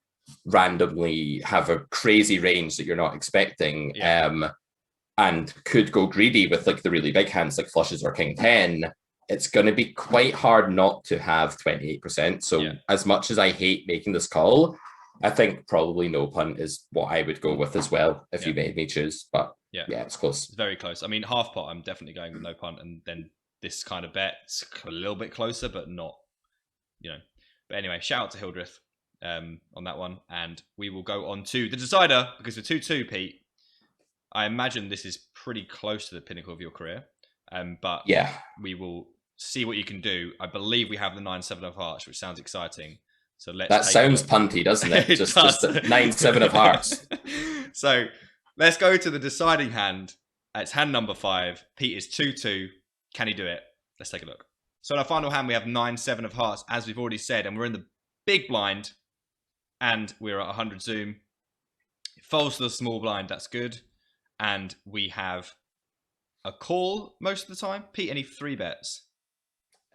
randomly have a crazy range that you're not expecting, and could go greedy with like the really big hands like flushes or king 10, it's going to be quite hard not to have 28%. So as much as I hate making this call, I think probably no punt is what I would go with as well if you made me choose. But it's close. It's very close. I mean, half pot, I'm definitely going with no punt, and then this kind of bet's a little bit closer, but not, But anyway, shout out to Hildreth on that one, and we will go on to the decider, because we're 2-2, Pete. I imagine this is pretty close to the pinnacle of your career, but we will see what you can do. I believe we have the 9-7 of hearts, which sounds exciting. So that sounds punty, doesn't it? Just 9-7 of hearts. So let's go to the deciding hand. It's hand number 5. Pete is 2-2. Can he do it? Let's take a look. So in our final hand, we have 9-7 of hearts, as we've already said, and we're in the big blind, and we're at 100 zoom. It folds to the small blind, that's good. And we have a call most of the time. Pete, any 3-bets?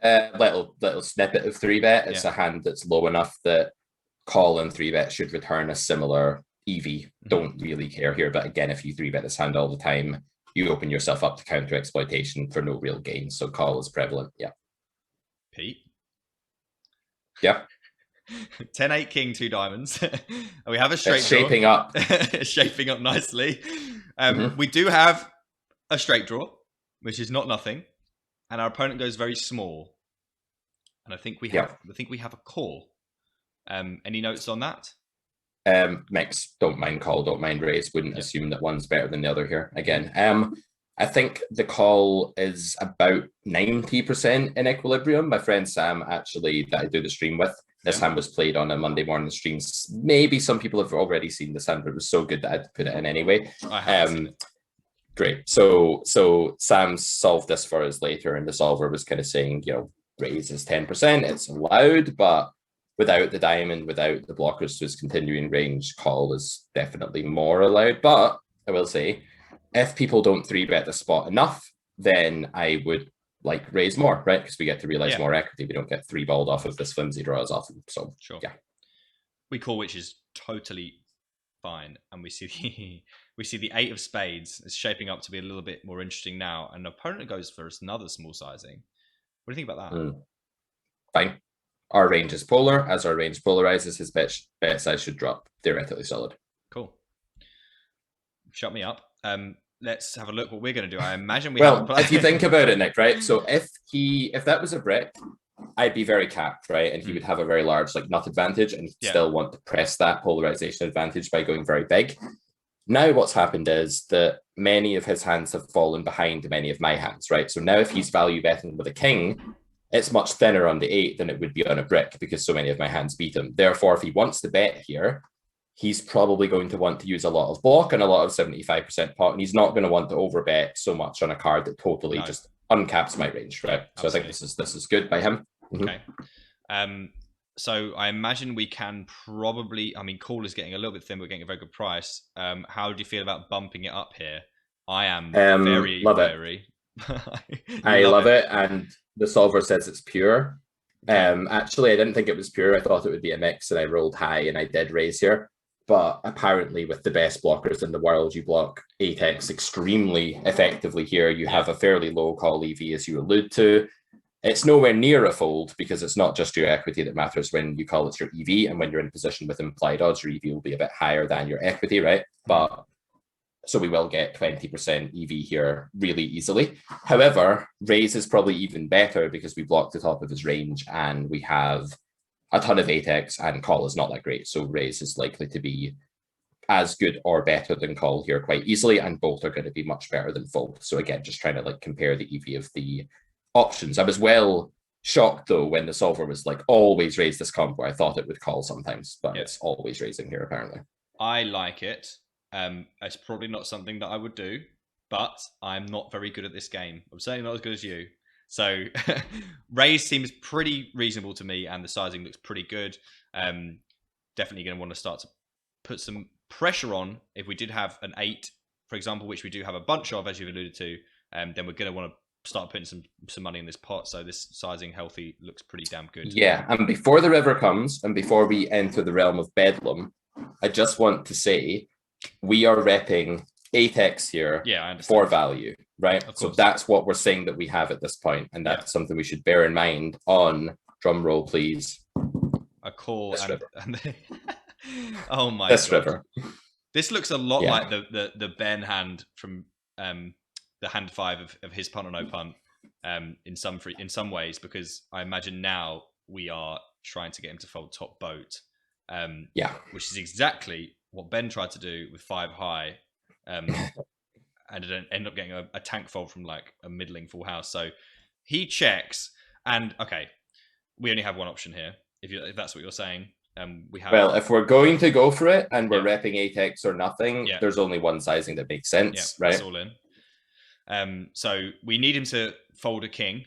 Little snippet of 3-bet. It's a hand that's low enough that call and 3-bet should return a similar EV. Don't really care here, but again, if you 3-bet this hand all the time, you open yourself up to counter exploitation for no real gain. So call is prevalent. Yeah. Pete? Yeah. 10-8 king, 2 diamonds. We have a straight draw. Shaping up. Shaping up nicely. We do have a straight draw, which is not nothing. And our opponent goes very small. And I think we have a call. Any notes on that? Mix. Don't mind call, don't mind raise. Wouldn't assume that one's better than the other here. Again, I think the call is about 90% in equilibrium. My friend Sam, actually, that I do the stream with, this hand was played on a Monday morning stream. Maybe some people have already seen this hand, but it was so good that I had to put it in anyway. I have seen it. Great. So Sam solved this for us later, and the solver was kind of saying, raise is 10%. It's allowed, but without the diamond, without the blockers to his continuing range, call is definitely more allowed. But I will say, if people don't 3-bet the spot enough, then I would raise more, right? Because we get to realize more equity. We don't get 3-balled off of this flimsy draw as often. So sure. Yeah. We call, which is totally fine. And we see the 8 of spades is shaping up to be a little bit more interesting now. And the opponent goes for another small sizing. What do you think about that? Fine. Our range is polar. As our range polarizes, his bet size should drop. Theoretically solid. Cool. Shut me up. Let's have a look what we're going to do. I imagine if you think about it, Nick, right? So if that was a brick, I'd be very capped, right? And he would have a very large nut advantage, and he'd still want to press that polarization advantage by going very big. Now what's happened is that many of his hands have fallen behind many of my hands, right? So now if he's value betting with a king, it's much thinner on the 8 than it would be on a brick because so many of my hands beat him. Therefore, if he wants to bet here, he's probably going to want to use a lot of block and a lot of 75% pot, and he's not going to want to overbet so much on a card that totally just uncaps my range, right? So I think this is good by him. Okay. So I imagine we can probably, call is getting a little bit thin, but getting a very good price. How do you feel about bumping it up here? I am very wary. I love it, and the solver says it's pure. Actually, I didn't think it was pure. I thought it would be a mix, and I rolled high, and I did raise here. But apparently, with the best blockers in the world, you block 8x extremely effectively here. You have a fairly low call EV, as you allude to. It's nowhere near a fold because it's not just your equity that matters when you call it your EV, and when you're in position with implied odds, your EV will be a bit higher than your equity, right? But so we will get 20% EV here really easily. However, raise is probably even better because we block the top of his range and we have a ton of 8x, and call is not that great. So raise is likely to be as good or better than call here quite easily, and both are going to be much better than fold. So again, just trying to compare the EV of the options. I was well shocked though when the solver was always raise this combo. I thought it would call sometimes, but it's always raising here apparently. I like it. It's probably not something that I would do, but I'm not very good at this game. I'm certainly not as good as you. So raise seems pretty reasonable to me, and the sizing looks pretty good. Definitely going to want to start to put some pressure on. If we did have an 8, for example, which we do have a bunch of, as you've alluded to, then we're going to want to start putting some money in this pot. So this sizing healthy looks pretty damn good. Yeah, and before the river comes, and before we enter the realm of bedlam, I just want to say we are repping 8x here for value, right? So that's what we're saying that we have at this point, and that's something we should bear in mind on, drum roll please, a call river. Oh my this God. River. This looks a lot like the Ben hand from the hand 5 of his punt or no punt in some ways, because I imagine now we are trying to get him to fold top boat, which is exactly what Ben tried to do with 5 high, and it ended up getting a tank fold from a middling full house. So he checks, and we only have one option here. If that's what you're saying, we have. Well, if we're going to go for it and we're repping 8x or nothing, there's only one sizing that makes sense, right? That's all in. So we need him to fold a king,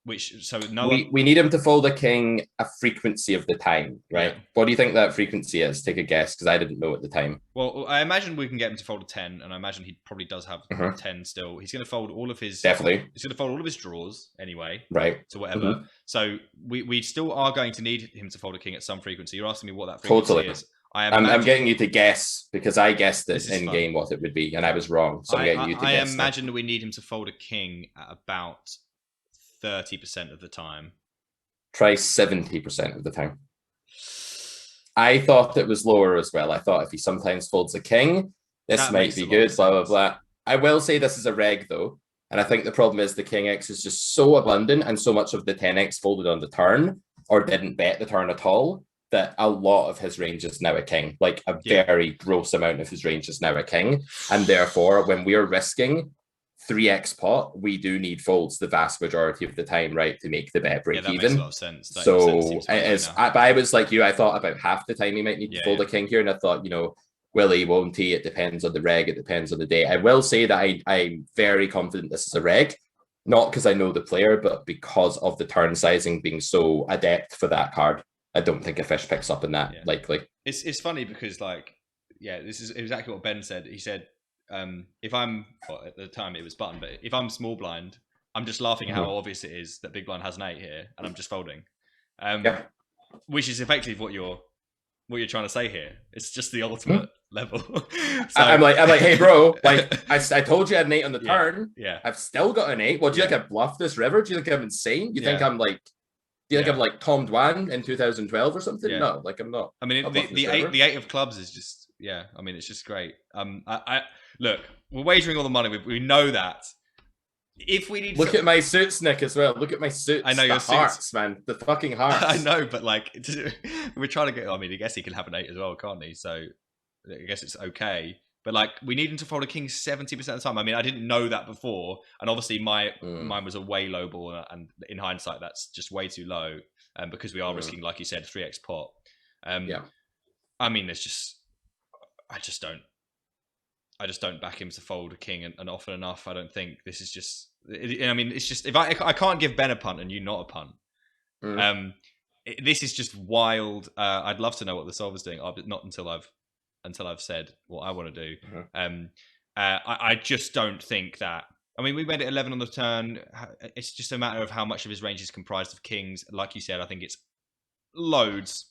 which so no we need him to fold a king a frequency of the time, right? Yeah. What do you think that frequency is? Take a guess, because I didn't know at the time. Well, I imagine we can get him to fold a 10, and I imagine he probably does have 10 still. He's going to fold all of his Definitely. He's going to fold all of his draws anyway, right? So whatever. So we still are going to need him to fold a king at some frequency. You're asking me what that frequency is. I'm getting you to guess, because I guessed this in fun. game what it would be, and I was wrong. So I'm getting you to guess. I imagine that we need him to fold a king at about 30% of the time. Try 70% of the time. I thought it was lower as well. I thought if he sometimes folds a king, this might be good, blah, blah, blah. I will say this is a reg, though. And I think the problem is the king X is just so abundant, and so much of the 10x folded on the turn, or didn't bet the turn at all, that a lot of his range is now a king. Like a very gross amount of his range is now a king. And therefore, when we're risking 3x pot, we do need folds the vast majority of the time, right, to make the bet break that even. Makes a lot of sense. So I was like you, I thought about half the time he might need to fold a king here, and I thought, will he, won't he? It depends on the reg, it depends on the day. I will say that I'm very confident this is a reg, not because I know the player, but because of the turn sizing being so adept for that card. I don't think a fish picks up in that likely. It's funny because this is exactly what Ben said. He said, if I'm, at the time it was button, but if I'm small blind, I'm just laughing at how obvious it is that big blind has an 8 here, and I'm just folding. Which is effectively what you're trying to say here. It's just the ultimate level. So, I'm like, hey bro, like I told you I had an 8 on the turn. Yeah. I've still got an 8. What do you think I bluffed this river? Do you think I'm insane? You think I'm like, do you think I'm like Tom Dwan in 2012 or something? Yeah. No, like I'm not. I mean, the 8 of clubs is just, I mean, it's just great. I look, we're wagering all the money. We know that. If we need look at my suits, Nick, as well. Look at my suits. I know your hearts, suits, man. The fucking hearts. I know, but like, we're trying to get. I mean, I guess he can have an 8 as well, can't he? So I guess it's okay. But like, we need him to fold a king 70% of the time. I mean, I didn't know that before, and obviously mine was a way low ball, and in hindsight, that's just way too low. Because we are risking, like you said, 3x pot. I mean, there's just, I just don't back him to fold a king and often enough. I don't think this is just. I mean, it's just if I can't give Ben a punt and you not a punt. This is just wild. I'd love to know what the solver's doing, but not until I've said what I want to do. I just don't think that. I mean, we made it 11 on the turn. It's just a matter of how much of his range is comprised of kings. Like you said, I think it's loads.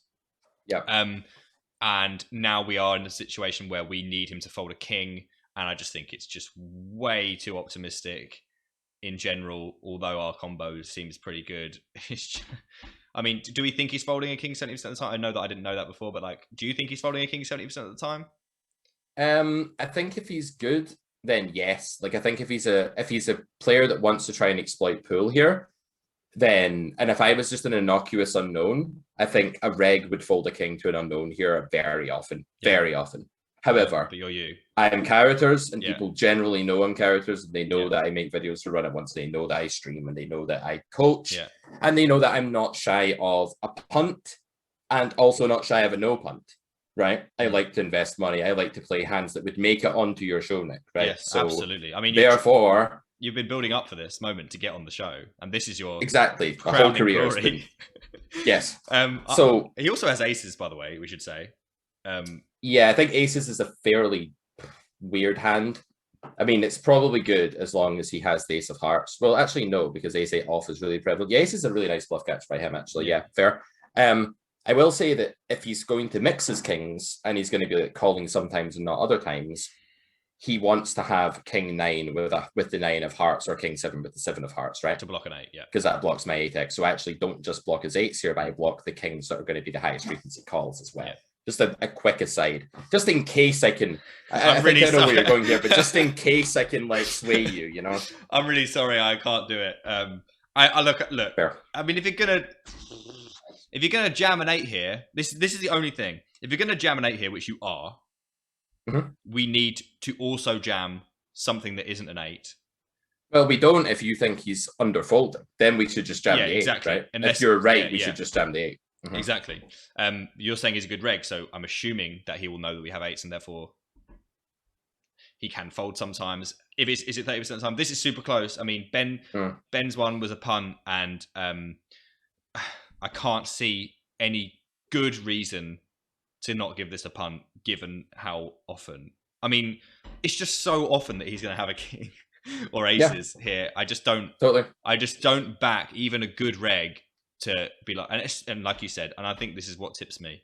And now we are in a situation where we need him to fold a king, and I just think it's just way too optimistic in general. Although our combo seems pretty good. I mean, do we think he's folding a king 70% of the time? I know that I didn't know that before, but like, do you think he's folding a king 70% of the time? I think if he's good, then yes. Like, I think if he's a player that wants to try and exploit pool here, then, and if I was just an innocuous unknown, I think a reg would fold a king to an unknown here very often. However, but you're you. I am Carroters, and people generally know I'm Carroters, and they know that I make videos to run it once. They know that I stream, and they know that I coach, and they know that I'm not shy of a punt, and also not shy of a no punt. Right, I like to invest money. I like to play hands that would make it onto your show, Nick. Right, yes, so absolutely. I mean, therefore, you've been building up for this moment to get on the show, and this is your exactly a whole career. Yes. So he also has aces, by the way. We should say. Yeah, I think aces is a fairly weird hand. I mean, it's probably good as long as he has the ace of hearts. Well, actually, no, because ace 8 off is really prevalent. Yeah, ace is a really nice bluff catch by him, actually. Yeah, fair. I will say that if he's going to mix his kings and he's going to be like calling sometimes and not other times, he wants to have king 9 with the 9 of hearts, or king 7 with the 7 of hearts, right? To block an 8, yeah. Because that blocks my 8x. So I actually don't just block his 8s here, but I block the kings that are going to be the highest frequency calls as well. Yeah. Just a quick aside, just in case I can. I think I know where you're going here, but just in case I can like sway you, you know. I'm really sorry, I can't do it. I look. Fair. I mean, if you're gonna jam an 8 here, this is the only thing. If you're gonna jam an 8 here, which you are, we need to also jam something that isn't an 8. Well, we don't. If you think he's underfolding, then we should just jam the 8, exactly. Right? Unless, if you're right, we should just jam the 8. Exactly. You're saying he's a good reg, so I'm assuming that he will know that we have 8s, and therefore He can fold sometimes. If is it 30% of the time? This is super close. I mean, Ben's one was a punt, and I can't see any good reason to not give this a punt, given how often. I mean, it's just so often that he's going to have a king or aces here. I just don't. Totally. I just don't back even a good reg to be like, and like you said, and I think this is what tips me.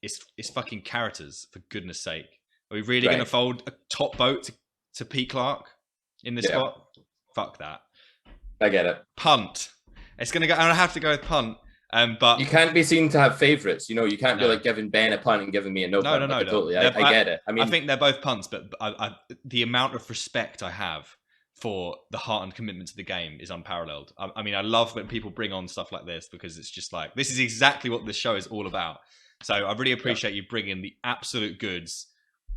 It's fucking Carroters, for goodness sake. Are we really going to fold a top boat to Pete Clarke in this spot? Fuck that. I get it. Punt. It's going to go, and I have to go with punt. But you can't be seen to have favorites. You know, you can't be like giving Ben a punt and giving me a no punt. No. Totally. I get it. I mean, I think they're both punts, but the amount of respect I have for the heart and commitment to the game is unparalleled. I mean, I love when people bring on stuff like this, because it's just like, this is exactly what this show is all about. So I really appreciate you bringing the absolute goods.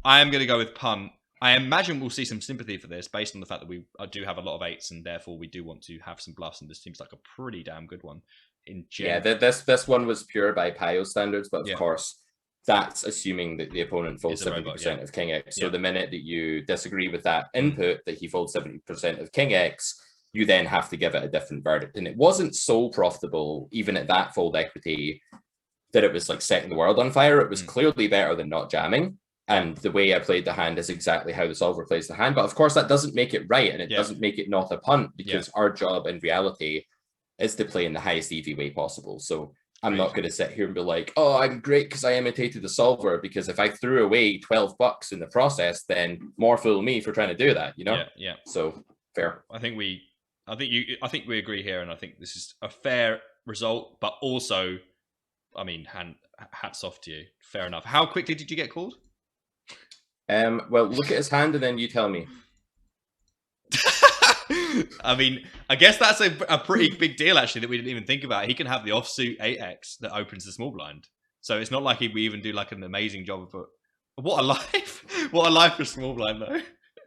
I am going to go with punt. I imagine we'll see some sympathy for this based on the fact that we do have a lot of eights, and therefore we do want to have some bluffs, and this seems like a pretty damn good one. This one was pure by Pio standards, but of course, that's assuming that the opponent folds 70% of King X. So the minute that you disagree with that input, that he folds 70% of King X, you then have to give it a different verdict. And it wasn't so profitable, even at that fold equity, that it was like setting the world on fire. It was clearly better than not jamming. And the way I played the hand is exactly how the solver plays the hand. But of course, that doesn't make it right, and it doesn't make it not a punt, because our job in reality is to play in the highest EV way possible. So I'm not going to sit here and be like, oh, I'm great because I imitated the solver, because if I threw away $12 in the process, then more fool me for trying to do that, you know? Yeah. So fair. I think we agree here, and I think this is a fair result, but also, I mean, hats off to you. Fair enough. How quickly did you get called? Well, look at his hand and then you tell me. I mean, I guess that's a pretty big deal, actually, that we didn't even think about. He can have the offsuit 8x that opens the small blind. So it's not like we even do like an amazing job of it. What a life. What a life for small blind, though.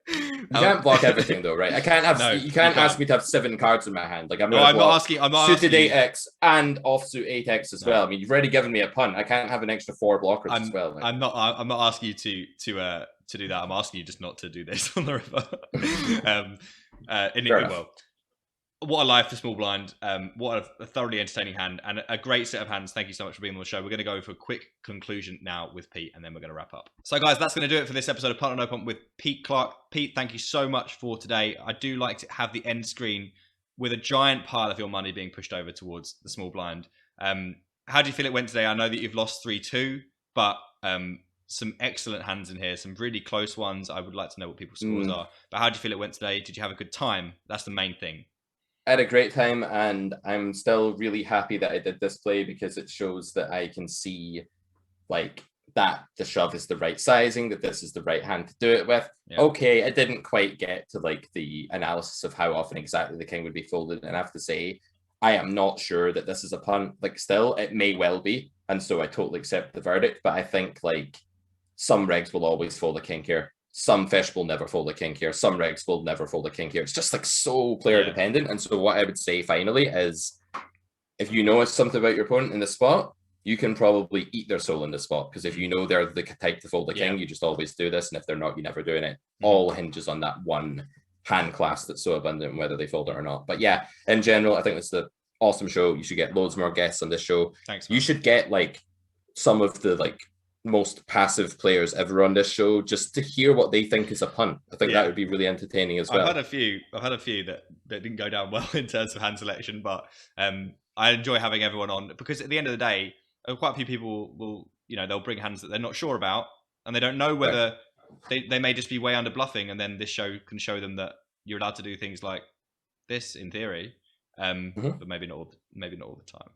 You can't block everything, though, right? I can't have. You can't ask me to have 7 cards in my hand. Like I'm not asking. Suited 8x and offsuit 8x as well. I mean, you've already given me a punt. I can't have an extra 4 blockers as well. Like. I'm not asking you to do that. I'm asking you just not to do this on the river. Well, what a life for small blind. What a thoroughly entertaining hand, and a great set of hands. Thank you so much for being on the show. We're going to go for a quick conclusion now with Pete, and then we're going to wrap up. So guys, that's going to do it for this episode of Punt or No Punt with Pete Clarke. Pete, thank you so much for today. I do like to have the end screen with a giant pile of your money being pushed over towards the small blind. How do you feel it went today? I know that you've lost 3-2, but some excellent hands in here, some really close ones. I would like to know what people's scores are. But how do you feel it went today? Did you have a good time? That's the main thing. I had a great time, and I'm still really happy that I did this play, because it shows that I can see like that the shove is the right sizing, that this is the right hand to do it with. Yeah. Okay, I didn't quite get to like the analysis of how often exactly the king would be folded, and I have to say, I am not sure that this is a punt. Like still, it may well be, and so I totally accept the verdict, but I think like some regs will always fold a king here. Some fish will never fold a king here. Some regs will never fold a king here. It's just like so player dependent. And so what I would say finally is, if you know something about your opponent in the spot, you can probably eat their soul in the spot. Because if you know they're the type to fold a king, you just always do this. And if they're not, you're never doing it. All hinges on that one hand class that's so abundant, whether they fold it or not. But yeah, in general, I think it's the awesome show. You should get loads more guests on this show. Thanks, man. You should get like some of the like most passive players ever on this show, just to hear what they think is a punt. I think that would be really entertaining as well. I've had a few that didn't go down well in terms of hand selection, but I enjoy having everyone on, because at the end of the day, quite a few people will, they'll bring hands that they're not sure about, and they don't know whether they may just be way under bluffing, and then this show can show them that you're allowed to do things like this in theory, but maybe not all the time.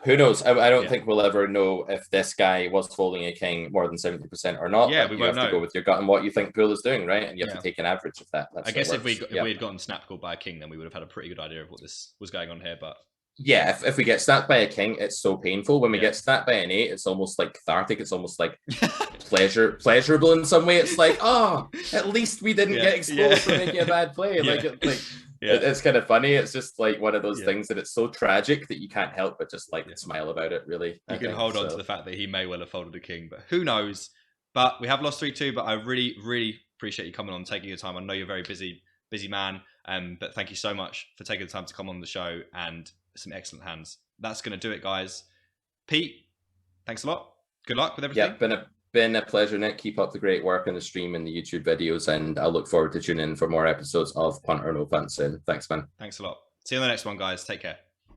Who knows? I don't think we'll ever know if this guy was folding a king more than 70% or not. Yeah, we won't know. You have to go with your gut and what you think pool is doing, right? And you have to take an average of that. I guess if we had gotten snap called by a king, then we would have had a pretty good idea of what this was going on here. But yeah, if we get snapped by a king, it's so painful. When we get snapped by an 8, it's almost like cathartic. It's almost like pleasurable in some way. It's like, oh, at least we didn't get exposed for making a bad play. It's kind of funny. It's just like one of those things that it's so tragic that you can't help but just like smile about it, really. You can hold on to the fact that he may well have folded a king, but who knows? But we have lost 3-2, but I really, really appreciate you coming on, taking your time. I know you're a very busy man, but thank you so much for taking the time to come on the show, and some excellent hands. That's going to do it, guys. Pete, thanks a lot. Good luck with everything. Yeah, been a pleasure, Nick. Keep up the great work on the stream and the YouTube videos, and I look forward to tuning in for more episodes of Punt or No Punt soon. Thanks, man. Thanks a lot. See you on the next one, guys. Take care.